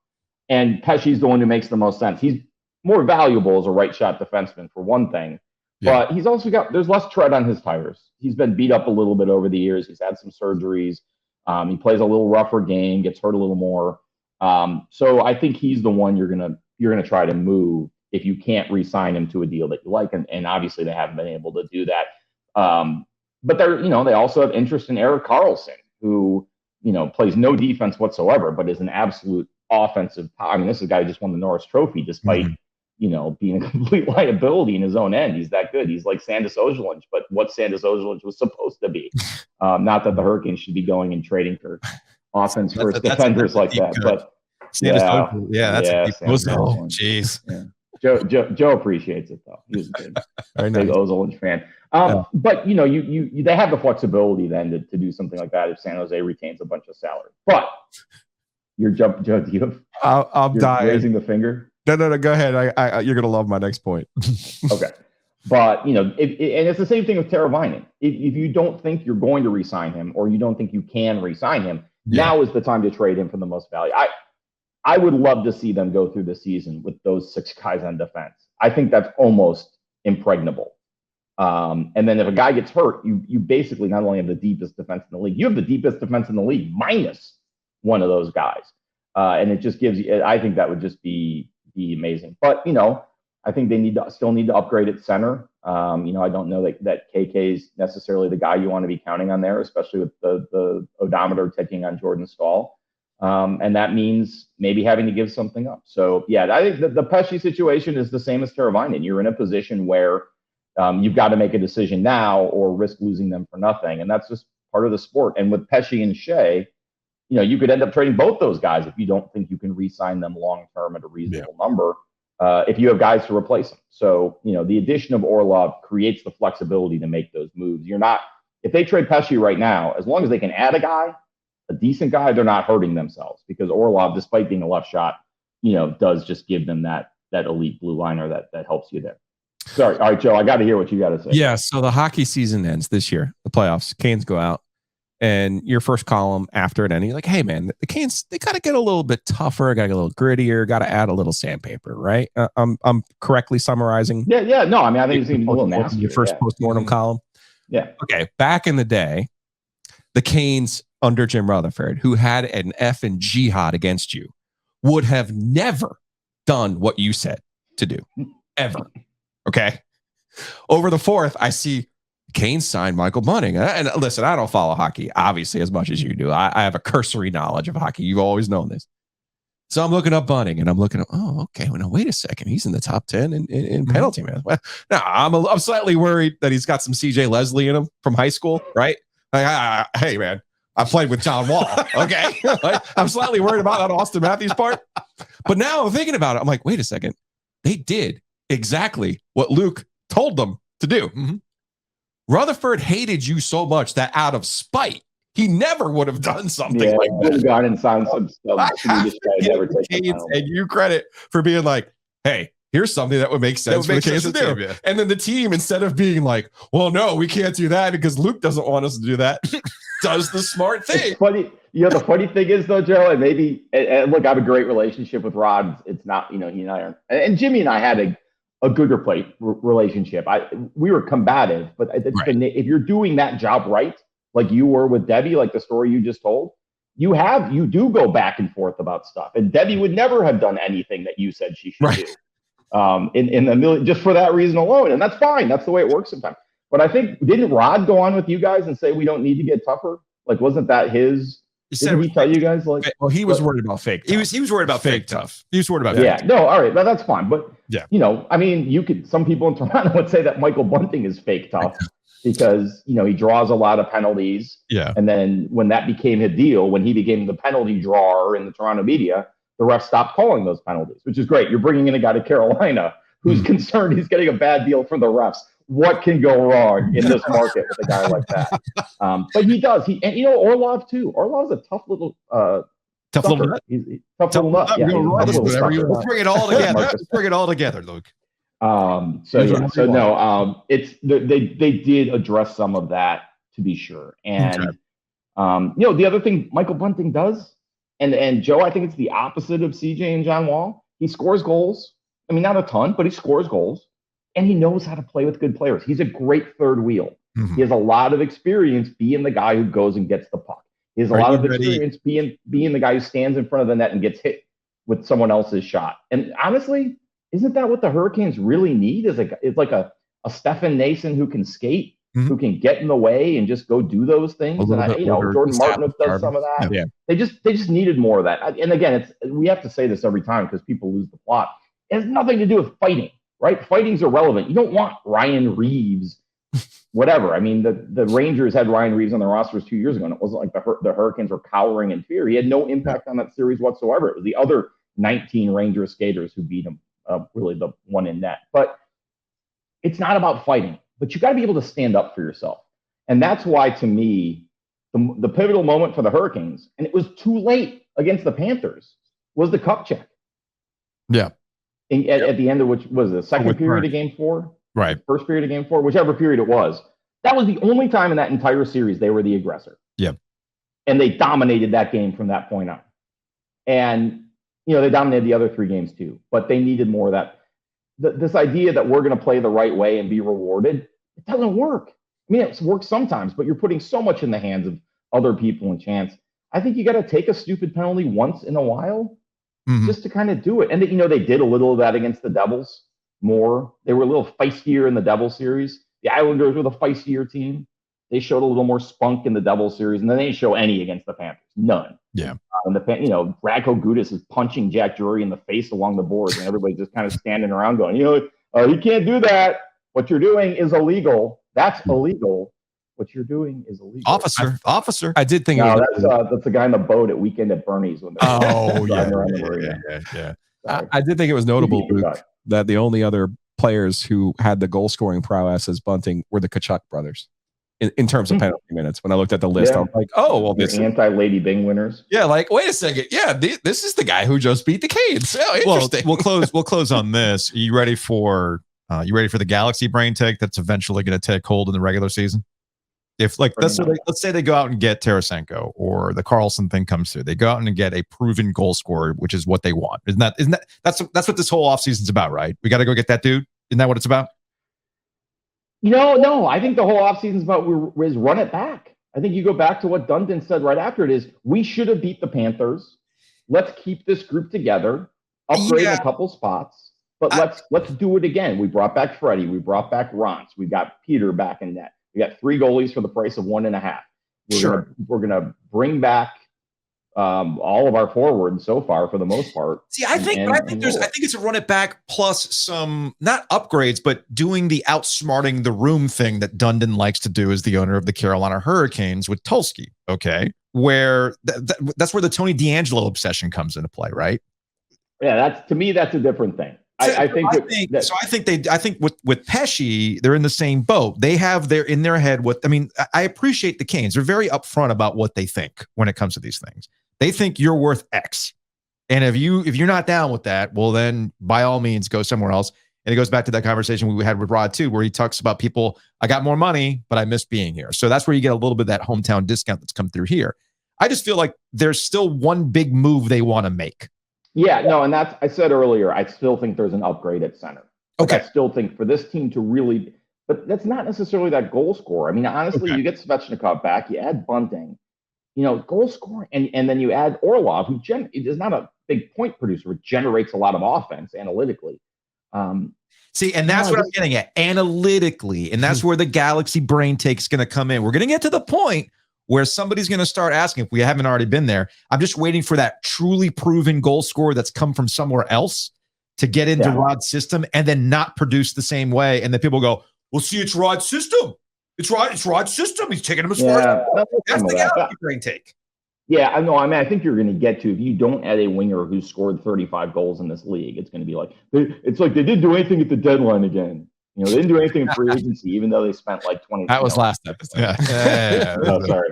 [SPEAKER 5] And Pesce's the one who makes the most sense. He's more valuable as a right shot defenseman, for one thing.
[SPEAKER 1] Yeah.
[SPEAKER 5] But he's also there's less tread on his tires. He's been beat up a little bit over the years. He's had some surgeries. He plays a little rougher game, gets hurt a little more. So I think he's the one you're gonna try to move if you can't re-sign him to a deal that you like. And obviously they haven't been able to do that. But they also have interest in Erik Karlsson, who plays no defense whatsoever, but is an absolute offensive. I mean, this is a guy who just won the Norris Trophy despite being a complete liability in his own end. He's that good. He's like Sandis Ojelej, but what Sandis Ojelej was supposed to be. Not that the Hurricanes should be going and trading for offense first defenders like that. But
[SPEAKER 1] Jeez.
[SPEAKER 5] Yeah. Joe appreciates it though. He's a big Ojelej fan. But they have the flexibility then to do something like that if San Jose retains a bunch of salary. But Joe, do you have?
[SPEAKER 2] I'm dying.
[SPEAKER 5] Raising the finger.
[SPEAKER 2] No. Go ahead. You're gonna love my next point.
[SPEAKER 5] Okay, but and it's the same thing with Teravainen. If you don't think you're going to re-sign him, or you don't think you can re-sign him, now is the time to trade him for the most value. I would love to see them go through the season with those 6 guys on defense. I think that's almost impregnable. And then if a guy gets hurt, you basically not only have the deepest defense in the league, you have the deepest defense in the league minus one of those guys. And it just gives you. I think that would just be amazing. But I think they still need to upgrade at center. I don't know that KK is necessarily the guy you want to be counting on there, especially with the odometer ticking on Jordan Staal. And that means maybe having to give something up. So I think the Pesce situation is the same as Teravainen. You're in a position where you've got to make a decision now or risk losing them for nothing, and that's just part of the sport. And with Pesce and Shea, you could end up trading both those guys if you don't think you can re-sign them long-term at a reasonable number, if you have guys to replace them. So, the addition of Orlov creates the flexibility to make those moves. If they trade Pesce right now, as long as they can add a decent guy, they're not hurting themselves, because Orlov, despite being a left shot, does just give them that elite blue liner that helps you there. Sorry. All right, Joe, I got to hear what you got to say.
[SPEAKER 2] Yeah. So the hockey season ends this year, the playoffs, Canes go out. And your first column after it, and you're like, hey, man, the Canes, they got to get a little bit tougher, got to get a little grittier, got to add a little sandpaper, right? I'm correctly summarizing.
[SPEAKER 5] Yeah. No, I mean, I think it's even a little nasty.
[SPEAKER 2] Your first postmortem column.
[SPEAKER 5] Yeah.
[SPEAKER 2] Okay. Back in the day, the Canes under Jim Rutherford, who had an F and jihad against you, would have never done what you said to do, ever. Okay. Over the 4th, I see Canes signed Michael Bunting. And listen, I don't follow hockey, obviously, as much as you do. I have a cursory knowledge of hockey. You've always known this. So I'm looking up Bunting, and I'm looking up, okay, well, now, wait a second. He's in the top 10 in penalty man. Well, now, I'm slightly worried that he's got some CJ Leslie in him from high school, right? Like, hey, man, I played with John Wall, okay? I'm slightly worried about that Austin Matthews part. But now I'm thinking about it. I'm like, wait a second. They did exactly what Luke told them to do. Mm-hmm. Rutherford hated you so much that out of spite, he never would have done something like that.
[SPEAKER 5] Gone and signed some stuff.
[SPEAKER 2] I have to give and you credit for being like, hey, here's something that would make sense for the Canes to do. Yeah. And then the team, instead of being like, well, no, we can't do that because Luke doesn't want us to do that, does the smart thing.
[SPEAKER 5] It's funny. The funny thing is, though, Joe, and look, I have a great relationship with Rod. It's not, he and I are, and Jimmy and I had a good relationship. We were combative, but if you're doing that job right, like you were with Debbie, like the story you just told, you do go back and forth about stuff. And Debbie would never have done anything that you said she should do. In the million, just for that reason alone. And that's fine. That's the way it works sometimes. But I think, didn't Rod go on with you guys and say we don't need to get tougher? Like, wasn't that his? Didn't he tell you guys like?
[SPEAKER 2] Well, he was worried about fake.
[SPEAKER 1] He was worried about fake tough. He was worried about.
[SPEAKER 5] Yeah. No. All right. That's fine. But I mean, some people in Toronto would say that Michael Bunting is fake tough because he draws a lot of penalties.
[SPEAKER 1] Yeah.
[SPEAKER 5] And then when that became a deal, when he became the penalty drawer in the Toronto media, the refs stopped calling those penalties, which is great. You're bringing in a guy to Carolina who's concerned he's getting a bad deal from the refs. What can go wrong in this market with a guy like that? But he does. And Orlov too. Orlov's a tough little
[SPEAKER 1] tough little nut.
[SPEAKER 5] Tough little nut. Yeah,
[SPEAKER 1] let's bring it all together. Let's bring it all together, Luke.
[SPEAKER 5] They did address some of that, to be sure. And the other thing Michael Bunting does, and Joe, I think it's the opposite of CJ and John Wall. He scores goals. I mean, not a ton, but he scores goals. And he knows how to play with good players. He's a great third wheel. He has a lot of experience being the guy who goes and gets the puck. He has a lot of experience being the guy who stands in front of the net and gets hit with someone else's shot. And honestly, isn't that what the Hurricanes really need? Is like a Stefan Nason who can skate, who can get in the way and just go do those things. And Jordan Martinook does some of that. Yeah. They just needed more of that. And again, we have to say this every time because people lose the plot. It has nothing to do with fighting. Right? Fighting's irrelevant. You don't want Ryan Reeves, whatever. I mean, the Rangers had Ryan Reeves on their rosters 2 years ago, and it wasn't like the Hurricanes were cowering in fear. He had no impact on that series whatsoever. It was the other 19 Rangers skaters who beat him, really the one in net. But it's not about fighting, but you got to be able to stand up for yourself. And that's why, to me, the pivotal moment for the Hurricanes, and it was too late against the Panthers, was the cup check.
[SPEAKER 1] Yeah.
[SPEAKER 5] At the end of which was the second period of game 4,
[SPEAKER 1] right?
[SPEAKER 5] First period of game 4, whichever period it was. That was the only time in that entire series they were the aggressor.
[SPEAKER 1] Yeah,
[SPEAKER 5] and they dominated that game from that point on. And they dominated the other 3 games too. But they needed more of that. This idea that we're going to play the right way and be rewarded, it doesn't work. I mean, it works sometimes, but you're putting so much in the hands of other people and chance. I think you got to take a stupid penalty once in a while. Just to kind of do it. And they did a little of that against the Devils more. They were a little feistier in the Devils series. The Islanders were the feistier team. They showed a little more spunk in the Devils series, and then they didn't show any against the Panthers. None.
[SPEAKER 1] Yeah.
[SPEAKER 5] And Radko Gudas is punching Jack Drury in the face along the boards, and everybody's just kind of standing around going, you can't do that. What you're doing is illegal. That's illegal. What you're doing is illegal.
[SPEAKER 1] Officer.
[SPEAKER 2] I did think
[SPEAKER 5] that's the guy on the boat at Weekend at Bernie's when they're
[SPEAKER 1] yeah.
[SPEAKER 2] I did think it was notable, Luke, that the only other players who had the goal scoring prowess as Bunting were the Tkachuk brothers in terms of penalty minutes. When I looked at the list, I was like, oh, well, this
[SPEAKER 5] anti-Lady Bing winners.
[SPEAKER 2] Yeah, like, wait a second. Yeah, this is the guy who just beat the Canes. Oh, interesting.
[SPEAKER 1] Well, we'll close on this. Are you ready for the Galaxy brain take that's eventually going to take hold in the regular season? If let's say they go out and get Tarasenko, or the Carlson thing comes through, they go out and get a proven goal scorer, which is what they want. Isn't that that's what this whole offseason's about, right? We got to go get that dude. Isn't that what it's about?
[SPEAKER 5] No. I think the whole offseason's about is run it back. I think you go back to what Dundon said right after it is we should have beat the Panthers. Let's keep this group together, upgrade a couple spots, but let's do it again. We brought back Freddie. We brought back Rance. We got Peter back in net. We got 3 goalies for the price of 1.5. We're gonna bring back all of our forwards so far for the most part.
[SPEAKER 1] See, I think it's a run it back plus some not upgrades, but doing the outsmarting the room thing that Dundon likes to do as the owner of the Carolina Hurricanes with Tulsky. Okay, where that's where the Tony DeAngelo obsession comes into play, right?
[SPEAKER 5] Yeah, to me that's a different thing. I think
[SPEAKER 1] with Pesci, they're in the same boat. They have in their head I appreciate the Canes. They're very upfront about what they think when it comes to these things. They think you're worth X. And if you're not down with that, well, then by all means go somewhere else. And it goes back to that conversation we had with Rod too, where he talks about people, I got more money, but I miss being here. So that's where you get a little bit of that hometown discount that's come through here. I just feel like there's still one big move they want to make.
[SPEAKER 5] Yeah, no, and I said earlier, I still think there's an upgrade at center.
[SPEAKER 1] Okay.
[SPEAKER 5] I still think for this team to really, but that's not necessarily that goal scorer. I mean, honestly, you get Svechnikov back, you add Bunting, goal scoring, and then you add Orlov, who is not a big point producer, but generates a lot of offense analytically.
[SPEAKER 1] See, and that's what I'm getting at, analytically, and that's where the Galaxy brain take's going to come in. We're going to get to the point where somebody's going to start asking, if we haven't already been there. I'm just waiting for that truly proven goal scorer that's come from somewhere else to get into Rod's system and then not produce the same way. And then people go, well, see, it's Rod's system. It's Rod's system. He's taking him as far as that's the Galaxy brain take.
[SPEAKER 5] Yeah, I know. I mean, I think you're going to get to, if you don't add a winger who scored 35 goals in this league, it's going to be like, it's like they didn't do anything at the deadline again. They didn't do anything in free agency, even though they spent like 20.
[SPEAKER 2] That was last episode.
[SPEAKER 1] Yeah.
[SPEAKER 5] No, sorry.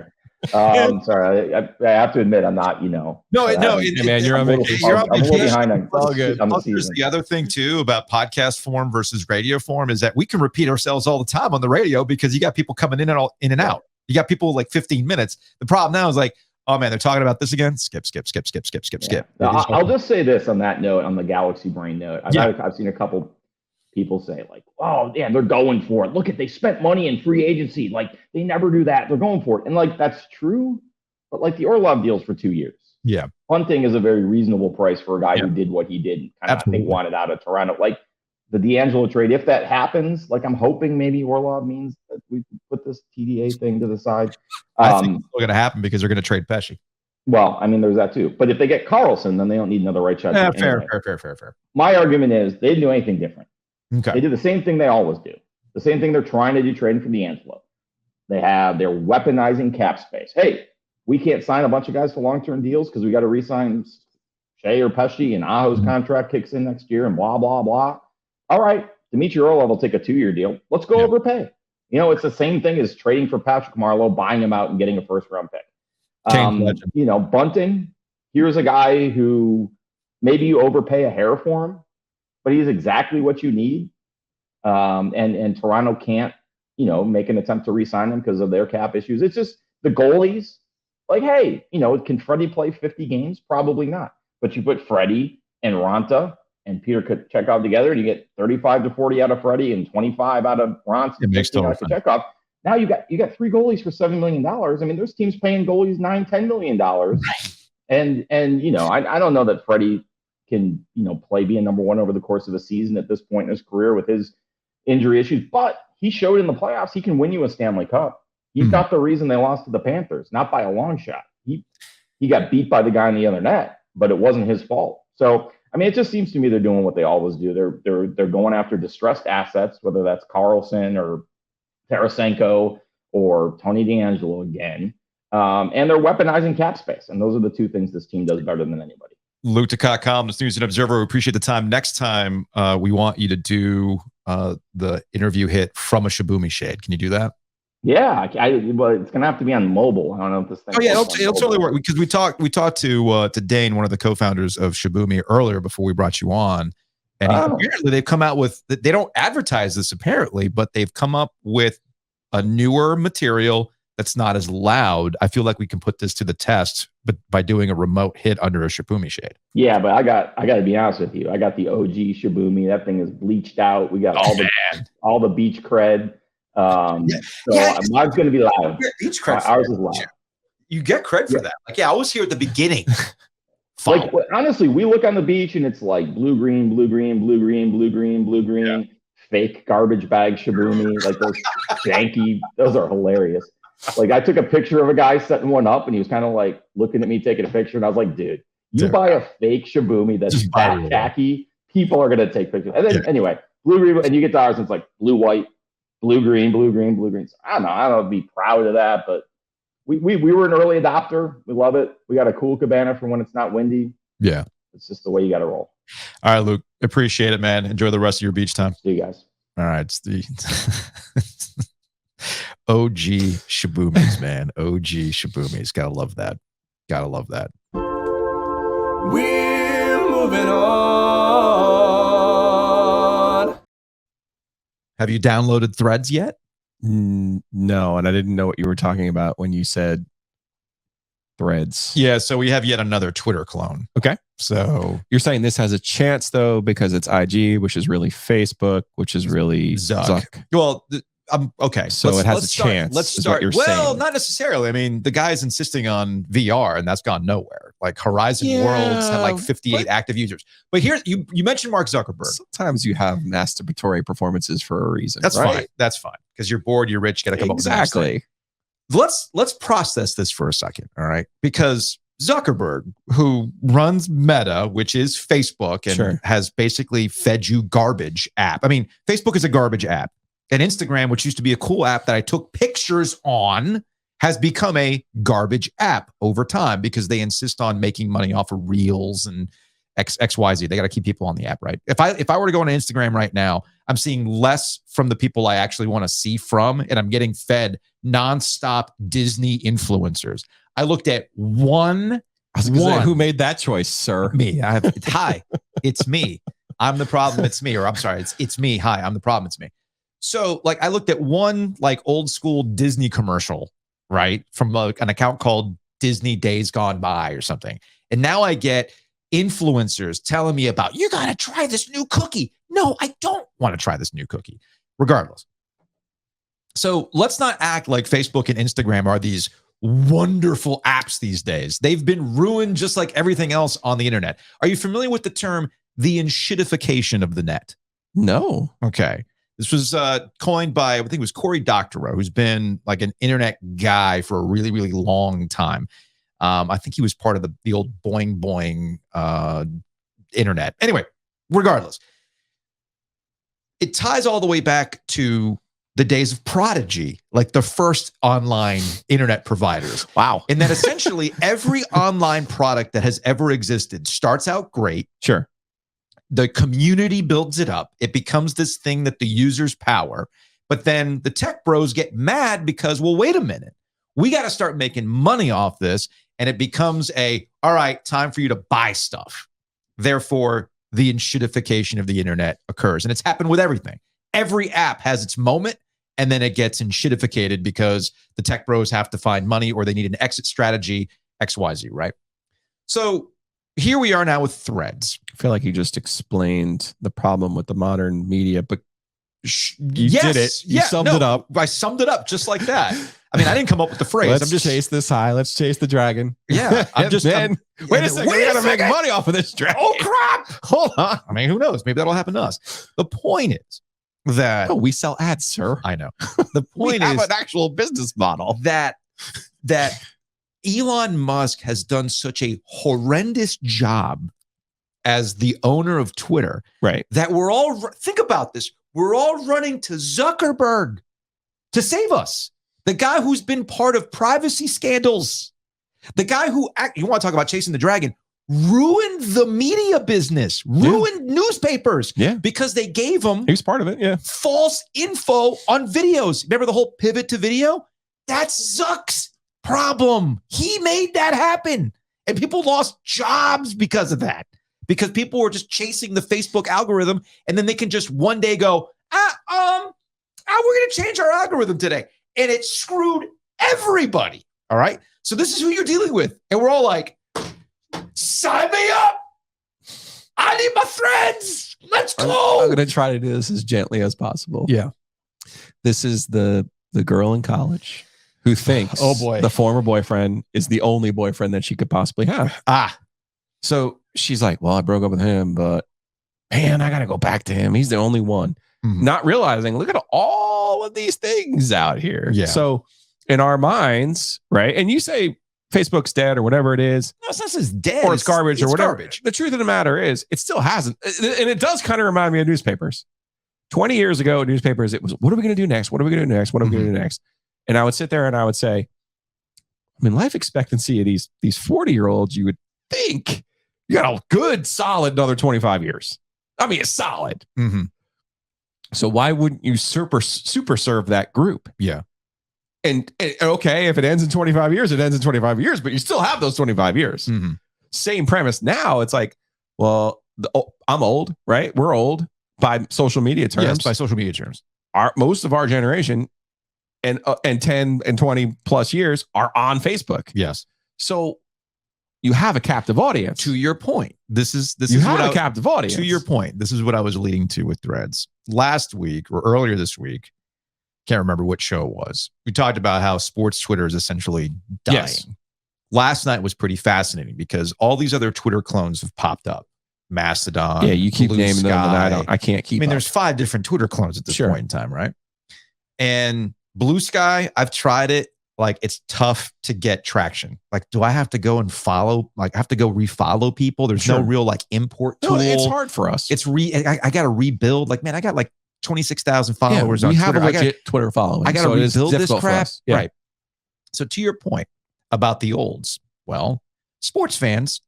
[SPEAKER 5] Sorry. I have to admit, I'm not,
[SPEAKER 1] No,
[SPEAKER 2] man, you're on vacation.
[SPEAKER 1] You're on
[SPEAKER 5] I'm a little
[SPEAKER 1] vacation.
[SPEAKER 5] behind on
[SPEAKER 2] all good.
[SPEAKER 5] on the
[SPEAKER 1] Plus, there's
[SPEAKER 5] season.
[SPEAKER 1] the other thing too about podcast form versus radio form is that we can repeat ourselves all the time on the radio because you got people coming in and out. You got people like 15 minutes. The problem now is like, oh man, they're talking about this again. Skip.
[SPEAKER 5] Now, I'll just say this on that note, on the Galaxy Brain note. I've seen a couple people say like, oh yeah, they're going for it. Look at, they spent money in free agency. Like they never do that. They're going for it. And like, that's true. But like the Orlov deal's for 2 years.
[SPEAKER 1] Yeah.
[SPEAKER 5] Bunting is a very reasonable price for a guy who did what he did and kind of, I think, wanted out of Toronto. Like the D'Angelo trade, if that happens, like I'm hoping maybe Orlov means that we put this TDA thing to the side.
[SPEAKER 1] I think it's going to happen because they're going to trade Pesci.
[SPEAKER 5] Well, I mean, there's that too. But if they get Carlson, then they don't need another right shot.
[SPEAKER 1] Fair.
[SPEAKER 5] My argument is they didn't do anything different.
[SPEAKER 1] Okay.
[SPEAKER 5] They did the same thing they always do. The same thing they're trying to do trading for D'Angelo. They're weaponizing cap space. Hey, we can't sign a bunch of guys to long-term deals because we got to re-sign Shea or Pesci, and Aho's contract kicks in next year and blah, blah, blah. All right, Dmitry Orlov will take a 2-year deal. Let's go overpay. It's the same thing as trading for Patrick Marleau, buying him out and getting a first-round pick. Bunting, here's a guy who maybe you overpay a hair for him, but he's exactly what you need. And Toronto can't, make an attempt to re-sign him because of their cap issues. It's just the goalies. Like, hey, can Freddie play 50 games? Probably not. But you put Freddie and Ronta and Peter Kochetkov together, and you get 35 to 40 out of Freddie and 25 out of Ronta.
[SPEAKER 1] It makes total sense.
[SPEAKER 5] Kochetkov. Now you got 3 goalies for $7 million. I mean, there's teams paying goalies $9-10 million. Right. And I don't know that Freddie can, play being number one over the course of a season at this point in his career with his injury issues. But he showed in the playoffs he can win you a Stanley Cup. He's not the reason they lost to the Panthers, not by a long shot. He got beat by the guy in the other net, but it wasn't his fault. So, I mean, it just seems to me they're doing what they always do. They're going after distressed assets, whether that's Carlson or Tarasenko or Tony D'Angelo again. And they're weaponizing cap space. And those are the two things this team does better than anybody.
[SPEAKER 1] Luke DeCock, columnist, News and Observer. We appreciate the time. Next time, we want you to do the interview hit from a Shibumi shade. Can you do that?
[SPEAKER 5] Yeah, but it's gonna have to be on mobile. I don't know if this thing.
[SPEAKER 1] Oh yeah, it'll totally work because we talked to Dane, one of the co-founders of Shibumi, earlier before we brought you on, and apparently they've come out with, they don't advertise this apparently, but they've come up with a newer material that's not as loud. I feel like we can put this to the test, but by doing a remote hit under a Shibumi shade.
[SPEAKER 5] Yeah, but I got to be honest with you. I got the OG Shibumi. That thing is bleached out. We got all the beach cred. Mine's going to be loud.
[SPEAKER 1] Beach cred.
[SPEAKER 5] Ours is loud.
[SPEAKER 1] You get cred for that. Like, I was here at the beginning.
[SPEAKER 5] Like, honestly, we look on the beach and it's like blue, green, blue, green, blue, green, blue, green, blue, green, fake garbage bag Shibumi. Like those janky, those are hilarious. Like, I took a picture of a guy setting one up and he was kind of like looking at me taking a picture. And I was like, dude, you buy a fake Shibumi that's that tacky, people are going to take pictures. And then anyway, blue, green, and you get to ours and it's like blue, white, blue, green, blue, green, blue, green. So I don't be proud of that, but we were an early adopter. We love it. We got a cool cabana for when it's not windy. Yeah. It's just the way you got to roll.
[SPEAKER 1] All right, Luke. Appreciate it, man. Enjoy the rest of your beach time.
[SPEAKER 5] See you guys.
[SPEAKER 1] All right. It's the OG Shibumis, man. OG Shibumis. Gotta love that. Gotta love that.
[SPEAKER 6] We're moving on.
[SPEAKER 1] Have you downloaded Threads yet?
[SPEAKER 2] No, and I didn't know what you were talking about when you said Threads.
[SPEAKER 1] Yeah, so we have yet another Twitter clone.
[SPEAKER 2] Okay.
[SPEAKER 1] So
[SPEAKER 2] you're saying this has a chance though, because it's IG, which is really Facebook, which is really Zuck.
[SPEAKER 1] Well, okay.
[SPEAKER 2] So it has a chance.
[SPEAKER 1] Let's start. Well, not necessarily. I mean, the guy's insisting on VR, and that's gone nowhere. Like Horizon Worlds had like 58 active users. But here, you mentioned Mark Zuckerberg.
[SPEAKER 2] Sometimes you have masturbatory performances for a reason.
[SPEAKER 1] That's fine. That's fine. Because you're bored, you're rich, you got to come up with the next thing. Let's process this for a second, all right? Because Zuckerberg, who runs Meta, which is Facebook, and has basically fed you garbage app. I mean, Facebook is a garbage app. And Instagram, which used to be a cool app that I took pictures on, has become a garbage app over time because they insist on making money off of reels and XYZ. They got to keep people on the app, right? If I were to go on Instagram right now, I'm seeing less from the people I actually want to see from, and I'm getting fed nonstop Disney influencers. I looked at one.
[SPEAKER 2] I was gonna say, who made that choice, sir?
[SPEAKER 1] Me. Hi, it's me. I'm the problem. It's me. Or I'm sorry, it's me. Hi, I'm the problem. It's me. So like I looked at one like old school Disney commercial, right? From an account called Disney Days Gone By or something. And now I get influencers telling me about, you got to try this new cookie. No, I don't want to try this new cookie, regardless. So let's not act like Facebook and Instagram are these wonderful apps these days. They've been ruined just like everything else on the internet. Are you familiar with the term the enshittification of the net?
[SPEAKER 2] No.
[SPEAKER 1] Okay. This was coined by, I think it was Cory Doctorow, who's been like an internet guy for a really, really long time. I think he was part of the old Boing Boing internet. Anyway, regardless, it ties all the way back to the days of Prodigy, like the first online internet providers.
[SPEAKER 2] Wow.
[SPEAKER 1] And that essentially every online product that has ever existed starts out great.
[SPEAKER 2] Sure.
[SPEAKER 1] The community builds it up. It becomes this thing that the users power. But then the tech bros get mad because, well, wait a minute. We got to start making money off this. And it becomes all right, time for you to buy stuff. Therefore, the enshittification of the internet occurs. And it's happened with everything. Every app has its moment, and then it gets enshittificated because the tech bros have to find money or they need an exit strategy, XYZ, right? So here we are now with Threads.
[SPEAKER 2] I feel like you just explained the problem with the modern media, but you
[SPEAKER 1] yes,
[SPEAKER 2] did it. You summed it up.
[SPEAKER 1] I summed it up just like that. I mean, I didn't come up with the phrase.
[SPEAKER 2] Let's just chase this high. Let's chase the dragon.
[SPEAKER 1] Yeah.
[SPEAKER 2] Wait a second. We got to make money off of this dragon.
[SPEAKER 1] Oh, crap.
[SPEAKER 2] Hold on.
[SPEAKER 1] I mean, who knows? Maybe that'll happen to us. The point is that...
[SPEAKER 2] Oh, we sell ads, sir.
[SPEAKER 1] I know. The point
[SPEAKER 2] we have
[SPEAKER 1] is
[SPEAKER 2] an actual business model.
[SPEAKER 1] that Elon Musk has done such a horrendous job as the owner of Twitter,
[SPEAKER 2] right?
[SPEAKER 1] That we're all, think about this, we're all running to Zuckerberg to save us. The guy who's been part of privacy scandals, the guy who, you want to talk about chasing the dragon, ruined the media business, ruined newspapers, because they gave him,
[SPEAKER 2] he was part of it,
[SPEAKER 1] false info on videos. Remember the whole pivot to video? That's Zuck's problem. He made that happen. And people lost jobs because of that. Because people were just chasing the Facebook algorithm, and then they can just one day go, we're going to change our algorithm today. And it screwed everybody. All right. So this is who you're dealing with. And we're all like, sign me up. I need my Threads. Let's go.
[SPEAKER 2] I'm going to try to do this as gently as possible.
[SPEAKER 1] Yeah.
[SPEAKER 2] This is the girl in college who thinks the former boyfriend is the only boyfriend that she could possibly have. So she's like, well, I broke up with him, but man, I got to go back to him. He's the only one. Mm-hmm. Not realizing, look at all of these things out here.
[SPEAKER 1] Yeah.
[SPEAKER 2] So in our minds, right? And you say Facebook's dead or whatever it is.
[SPEAKER 1] No, it's not just dead.
[SPEAKER 2] Or it's garbage or whatever.
[SPEAKER 1] Garbage.
[SPEAKER 2] The truth of the matter is it still hasn't. And it does kind of remind me of newspapers. 20 years ago, newspapers, it was, what are we going to do next? What are we going to do next? What are we going to do next? And I would sit there and I would say, I mean, life expectancy of these 40-year-olds, you would think you got a good, solid another 25 years. I mean, it's solid.
[SPEAKER 1] Mm-hmm.
[SPEAKER 2] So why wouldn't you super serve that group?
[SPEAKER 1] Yeah.
[SPEAKER 2] And okay, if it ends in 25 years, it ends in 25 years, but you still have those 25 years.
[SPEAKER 1] Mm-hmm.
[SPEAKER 2] Same premise. Now it's like, well, I'm old, right? We're old by social media terms.
[SPEAKER 1] Yes, by social media terms.
[SPEAKER 2] Most of our generation and 10 and 20 plus years are on Facebook.
[SPEAKER 1] Yes.
[SPEAKER 2] So you have a captive audience.
[SPEAKER 1] To your point, this is
[SPEAKER 2] a captive audience.
[SPEAKER 1] To your point, this is what I was leading to with Threads. Last week or earlier this week, can't remember what show it was. We talked about how sports Twitter is essentially dying.
[SPEAKER 2] Yes.
[SPEAKER 1] Last night was pretty fascinating because all these other Twitter clones have popped up. Mastodon.
[SPEAKER 2] Yeah, you keep
[SPEAKER 1] Blue
[SPEAKER 2] naming
[SPEAKER 1] Sky.
[SPEAKER 2] them, and I can't keep.
[SPEAKER 1] I mean,
[SPEAKER 2] up.
[SPEAKER 1] there's 5 different Twitter clones at this point in time, right? And Blue Sky, I've tried it. Like, it's tough to get traction. Like, do I have to go and follow? Like, I have to go refollow people. There's no real like import tool.
[SPEAKER 2] No, it's hard for us.
[SPEAKER 1] It's I got to rebuild. Like, man, I got like 26,000 followers on
[SPEAKER 2] we have
[SPEAKER 1] Twitter.
[SPEAKER 2] a legit Twitter following.
[SPEAKER 1] I got to rebuild this crap.
[SPEAKER 2] Yeah.
[SPEAKER 1] Right. So to your point about the olds, well, sports fans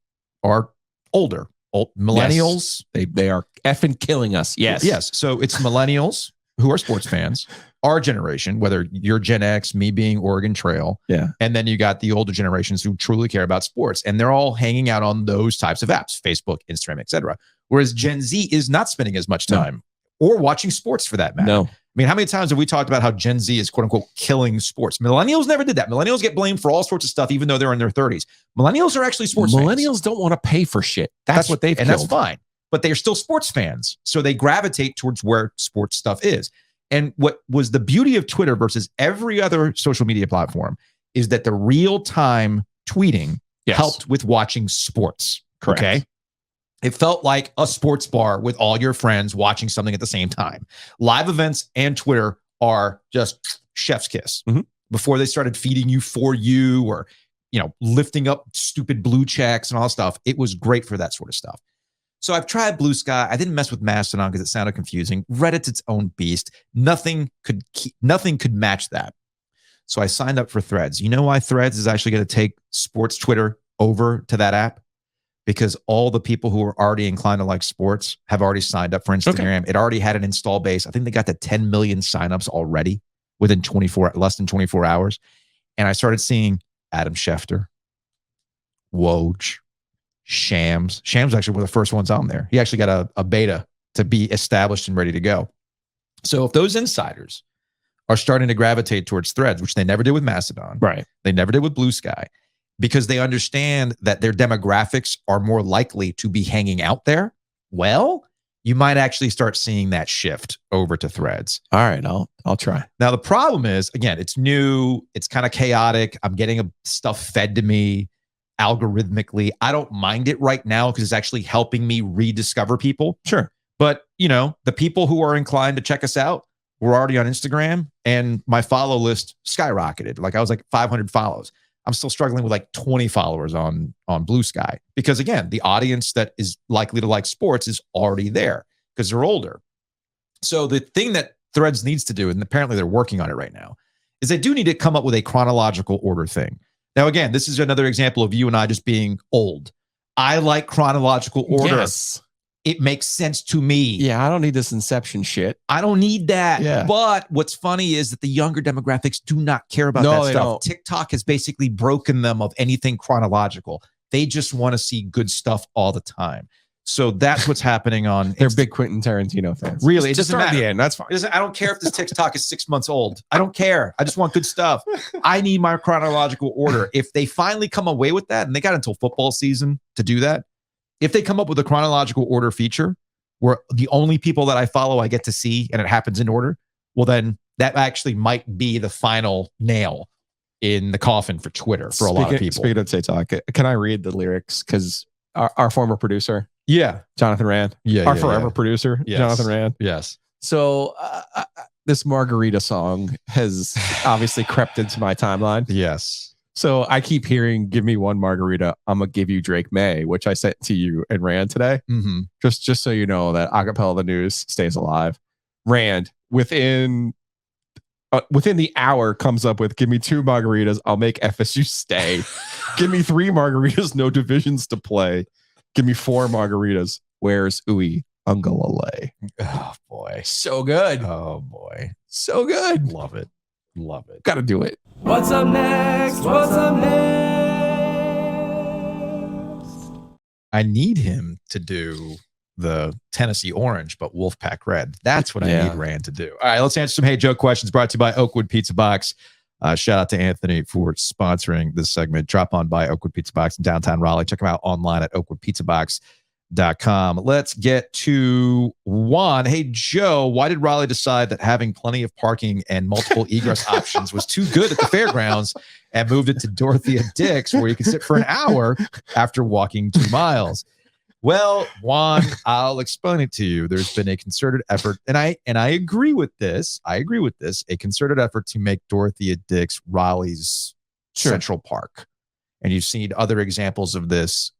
[SPEAKER 1] are older. Millennials.
[SPEAKER 2] Yes. They are effing killing us. Yes.
[SPEAKER 1] Yes. So it's millennials who are sports fans, our generation, whether you're Gen X, me being Oregon Trail.
[SPEAKER 2] Yeah.
[SPEAKER 1] And then you got the older generations who truly care about sports. And they're all hanging out on those types of apps, Facebook, Instagram, etc. Whereas Gen Z is not spending as much time or watching sports for that matter.
[SPEAKER 2] No.
[SPEAKER 1] I mean, how many times have we talked about how Gen Z is quote unquote killing sports? Millennials never did that. Millennials get blamed for all sorts of stuff, even though they're in their 30s. Millennials are actually sports fans.
[SPEAKER 2] Millennials don't want to pay for shit. That's what they've
[SPEAKER 1] and
[SPEAKER 2] killed.
[SPEAKER 1] that's fine. But they are still sports fans. So they gravitate towards where sports stuff is. And what was the beauty of Twitter versus every other social media platform is that the real-time tweeting helped with watching sports.
[SPEAKER 2] Correct.
[SPEAKER 1] Okay. It felt like a sports bar with all your friends watching something at the same time. Live events and Twitter are just chef's kiss. Before they started feeding you For You or, lifting up stupid blue checks and all that stuff, it was great for that sort of stuff. So I've tried Blue Sky. I didn't mess with Mastodon because it sounded confusing. Reddit's its own beast. Nothing could match that. So I signed up for Threads. You know why Threads is actually going to take sports Twitter over to that app? Because all the people who are already inclined to like sports have already signed up for Instagram. Okay. It already had an install base. I think they got to 10 million signups already within less than 24 hours. And I started seeing Adam Schefter, Woj, Shams. Shams actually one of the first ones on there. He actually got a beta to be established and ready to go. So if those insiders are starting to gravitate towards Threads, which they never did with Mastodon,
[SPEAKER 2] right?
[SPEAKER 1] They never did with Blue Sky, because they understand that their demographics are more likely to be hanging out there. Well, you might actually start seeing that shift over to Threads.
[SPEAKER 2] All right, I'll try.
[SPEAKER 1] Now the problem is, again, it's new, it's kind of chaotic. I'm getting stuff fed to me algorithmically. I don't mind it right now because it's actually helping me rediscover people.
[SPEAKER 2] Sure.
[SPEAKER 1] But, the people who are inclined to check us out were already on Instagram and my follow list skyrocketed. Like I was like 500 follows. I'm still struggling with like 20 followers on Blue Sky because, again, the audience that is likely to like sports is already there because they're older. So the thing that Threads needs to do, and apparently they're working on it right now, is they do need to come up with a chronological order thing. Now, again, this is another example of you and I just being old. I like chronological order.
[SPEAKER 2] Yes.
[SPEAKER 1] It makes sense to me.
[SPEAKER 2] Yeah, I don't need this Inception shit.
[SPEAKER 1] I don't need that.
[SPEAKER 2] Yeah.
[SPEAKER 1] But what's funny is that the younger demographics do not care about that stuff.
[SPEAKER 2] Don't.
[SPEAKER 1] TikTok has basically broken them of anything chronological. They just want to see good stuff all the time. So that's what's happening on.
[SPEAKER 2] They're big Quentin Tarantino fans.
[SPEAKER 1] Really?
[SPEAKER 2] Just start at the end. That's fine.
[SPEAKER 1] I don't care if this TikTok is 6 months old. I don't care. I just want good stuff. I need my chronological order. If they finally come away with that, and they got until football season to do that, if they come up with a chronological order feature where the only people that I follow I get to see and it happens in order, well, then that actually might be the final nail in the coffin for Twitter for a lot of people.
[SPEAKER 2] Speaking of TikTok, can I read the lyrics? Because our former producer, Jonathan Rand, our forever producer, Jonathan Rand.
[SPEAKER 1] Yes.
[SPEAKER 2] So this margarita song has obviously crept into my timeline.
[SPEAKER 1] Yes.
[SPEAKER 2] So I keep hearing, give me one margarita, I'm going to give you Drake May, which I sent to you and Rand today.
[SPEAKER 1] Mm-hmm.
[SPEAKER 2] Just so you know that Acapella the News stays alive. Rand, within the hour, comes up with, give me 2 margaritas, I'll make FSU stay. Give me 3 margaritas, no divisions to play. Give me 4 margaritas, where's Uwe Ungalale?
[SPEAKER 1] Oh, boy.
[SPEAKER 2] So good.
[SPEAKER 1] Oh, boy.
[SPEAKER 2] So good.
[SPEAKER 1] Love it. Love it.
[SPEAKER 2] Got to do it.
[SPEAKER 6] What's up next? What's up next?
[SPEAKER 1] I need him to do the Tennessee Orange, but Wolfpack Red. That's what I need Rand to do. All right, let's answer some Hey Joe questions brought to you by Oakwood Pizza Box. Shout out to Anthony for sponsoring this segment. Drop on by Oakwood Pizza Box in downtown Raleigh. Check them out online at oakwoodpizzabox.com. Let's get to one. Hey, Joe, why did Raleigh decide that having plenty of parking and multiple egress options was too good at the fairgrounds and moved it to Dorothea Dix, where you can sit for an hour after walking 2 miles? Well, Juan, I'll explain it to you. There's been a concerted effort, and I agree with this. A concerted effort to make Dorothea Dix Raleigh's Central Park. And you've seen other examples of this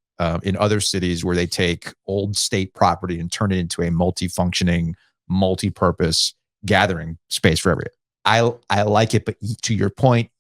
[SPEAKER 1] in other cities where they take old state property and turn it into a multi-functioning, multi-purpose gathering space for everyone. I like it, but to your point,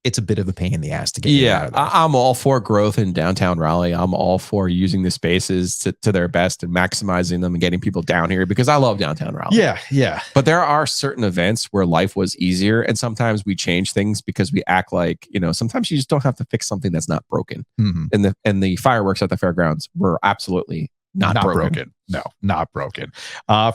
[SPEAKER 1] it's a bit of a pain in the ass to get you out of there.
[SPEAKER 2] I'm all for growth in downtown Raleigh. I'm all for using the spaces to their best and maximizing them and getting people down here because I love downtown Raleigh.
[SPEAKER 1] Yeah.
[SPEAKER 2] But there are certain events where life was easier, and sometimes we change things because we act like, sometimes you just don't have to fix something that's not broken.
[SPEAKER 1] Mm-hmm.
[SPEAKER 2] And the fireworks at the fairgrounds were absolutely not broken.
[SPEAKER 1] No, not broken.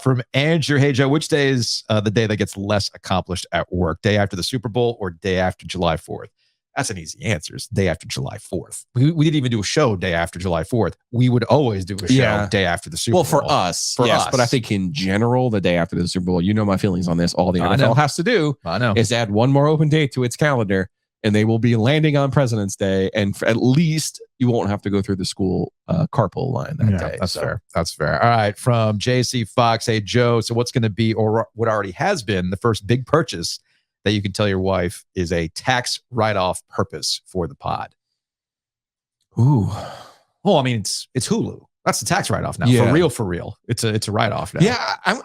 [SPEAKER 1] From Andrew, hey Joe, which day is the day that gets less accomplished at work? Day after the Super Bowl or day after July 4th? That's an easy answer. It's day after July 4th. We didn't even do a show day after July 4th. We would always do a show day after the Super Bowl.
[SPEAKER 2] Well, for us, but I think in general, the day after the Super Bowl, my feelings on this. All the NFL has to do is add one more open date to its calendar, and they will be landing on President's Day, and at least you won't have to go through the school carpool line that day.
[SPEAKER 1] That's fair. That's fair. All right. From JC Fox, hey, Joe, so what's going to be, or what already has been, the first big purchase that you can tell your wife is a tax write-off purpose for the pod?
[SPEAKER 2] Ooh.
[SPEAKER 1] Well, I mean, it's Hulu. That's the tax write-off now. For real. It's a write-off now.
[SPEAKER 2] Yeah. I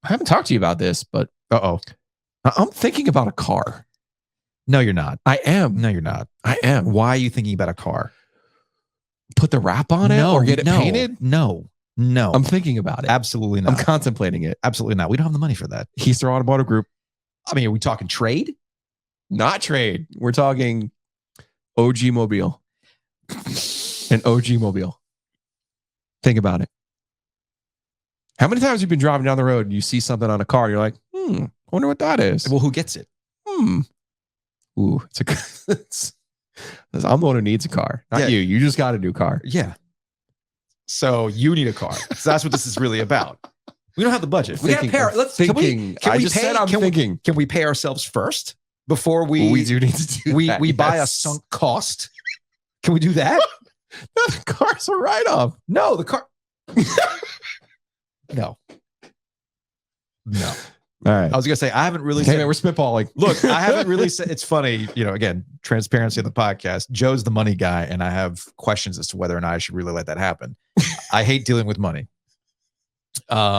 [SPEAKER 2] haven't talked to you about this, but I'm thinking about a car.
[SPEAKER 1] No, you're not.
[SPEAKER 2] I am.
[SPEAKER 1] No, you're not.
[SPEAKER 2] I am.
[SPEAKER 1] Why are you thinking about a car?
[SPEAKER 2] Put the wrap on it or get it painted?
[SPEAKER 1] No.
[SPEAKER 2] I'm thinking about it.
[SPEAKER 1] Absolutely not.
[SPEAKER 2] I'm contemplating it.
[SPEAKER 1] Absolutely not. We don't have the money for that.
[SPEAKER 2] Heathrow Automotive Group.
[SPEAKER 1] I mean, are we talking trade?
[SPEAKER 2] Not trade. We're talking OG Mobile. An OG Mobile. Think about it. How many times have you been driving down the road and you see something on a car? You're like, I wonder what that is.
[SPEAKER 1] Well, who gets it?
[SPEAKER 2] Ooh, I'm the one who needs a car. Not you. You just got a new car.
[SPEAKER 1] Yeah. So you need a car. So that's what this is really about. We don't have the budget. We got to pay. Can we pay ourselves first before we
[SPEAKER 2] do need to do that?
[SPEAKER 1] We buy a sunk cost. Can we do that?
[SPEAKER 2] No, the car's a write-off.
[SPEAKER 1] No, the car. No.
[SPEAKER 2] All right.
[SPEAKER 1] I was gonna say I haven't really.
[SPEAKER 2] We're spitballing.
[SPEAKER 1] Look, I haven't really said. It's funny, Again, transparency on the podcast. Joe's the money guy, and I have questions as to whether or not I should really let that happen. I hate dealing with money. But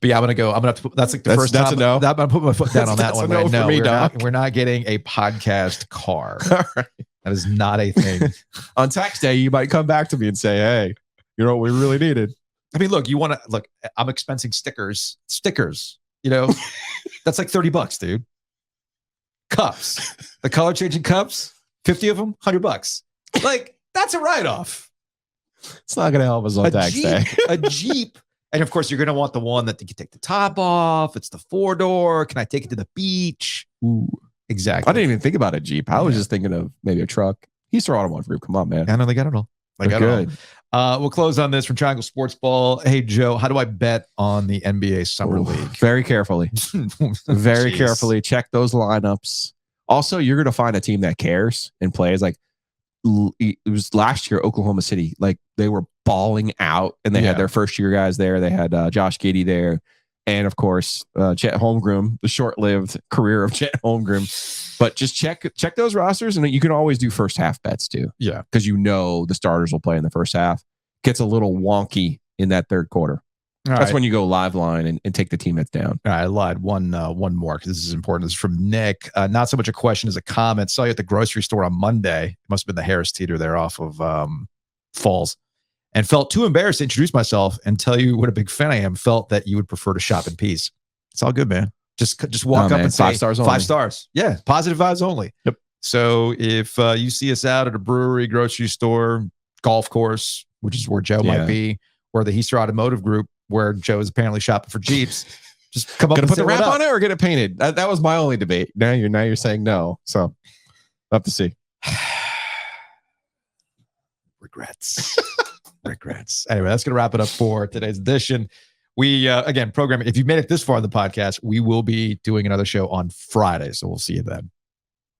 [SPEAKER 1] yeah, I'm gonna have to. That's like the first time.
[SPEAKER 2] That's a no.
[SPEAKER 1] I'm gonna put my foot down on that one.
[SPEAKER 2] No, for me,
[SPEAKER 1] we're not getting a podcast car.
[SPEAKER 2] All right.
[SPEAKER 1] That is not a thing.
[SPEAKER 2] On tax day, you might come back to me and say, "Hey, you know what we really needed."
[SPEAKER 1] I mean, look, I'm expensing stickers. That's like $30, dude. Cups, the color changing cups, 50 of them, $100. Like, that's a write-off.
[SPEAKER 2] It's not going to help us on tax day.
[SPEAKER 1] A Jeep. And of course, you're going to want the one that you can take the top off. It's the 4-door. Can I take it to the beach?
[SPEAKER 2] Ooh,
[SPEAKER 1] exactly.
[SPEAKER 2] I didn't even think about a Jeep. I was just thinking of maybe a truck. Heathrow Automotive Group. Come on, man.
[SPEAKER 1] I know they got it all.
[SPEAKER 2] They're good.
[SPEAKER 1] We'll close on this from Triangle Sports Ball. Hey, Joe, how do I bet on the NBA Summer League?
[SPEAKER 2] Very carefully. Very carefully. Check those lineups. Also, you're going to find a team that cares and plays. Like, it was last year, Oklahoma City. Like, they were balling out, and they had their first-year guys there. They had Josh Giddey there. And, of course, Chet Holmgren, the short-lived career of Chet Holmgren. But just check those rosters, and you can always do first-half bets, too.
[SPEAKER 1] Yeah.
[SPEAKER 2] Because the starters will play in the first half. Gets a little wonky in that third quarter. That's when you go live line and take the team that's down.
[SPEAKER 1] All right, I lied. One more, because this is important. This is from Nick. Not so much a question as a comment. Saw you at the grocery store on Monday. It must have been the Harris Teeter there off of Falls. And felt too embarrassed to introduce myself and tell you what a big fan I am. Felt that you would prefer to shop in peace. It's all good, man. Just walk up and say
[SPEAKER 2] 5 stars only.
[SPEAKER 1] 5 stars. Yeah, positive vibes only.
[SPEAKER 2] Yep.
[SPEAKER 1] So if you see us out at a brewery, grocery store, golf course, which is where Joe might be, or the Heathrow Automotive Group, where Joe is apparently shopping for Jeeps, just come up and
[SPEAKER 2] put
[SPEAKER 1] say
[SPEAKER 2] the wrap
[SPEAKER 1] what up.
[SPEAKER 2] on it or get it painted. That was my only debate. Now you're saying no. So we'll have to see.
[SPEAKER 1] Regrets. Anyway, that's going to wrap it up for today's edition. We, again, programming. If you've made it this far in the podcast, we will be doing another show on Friday. So we'll see you then.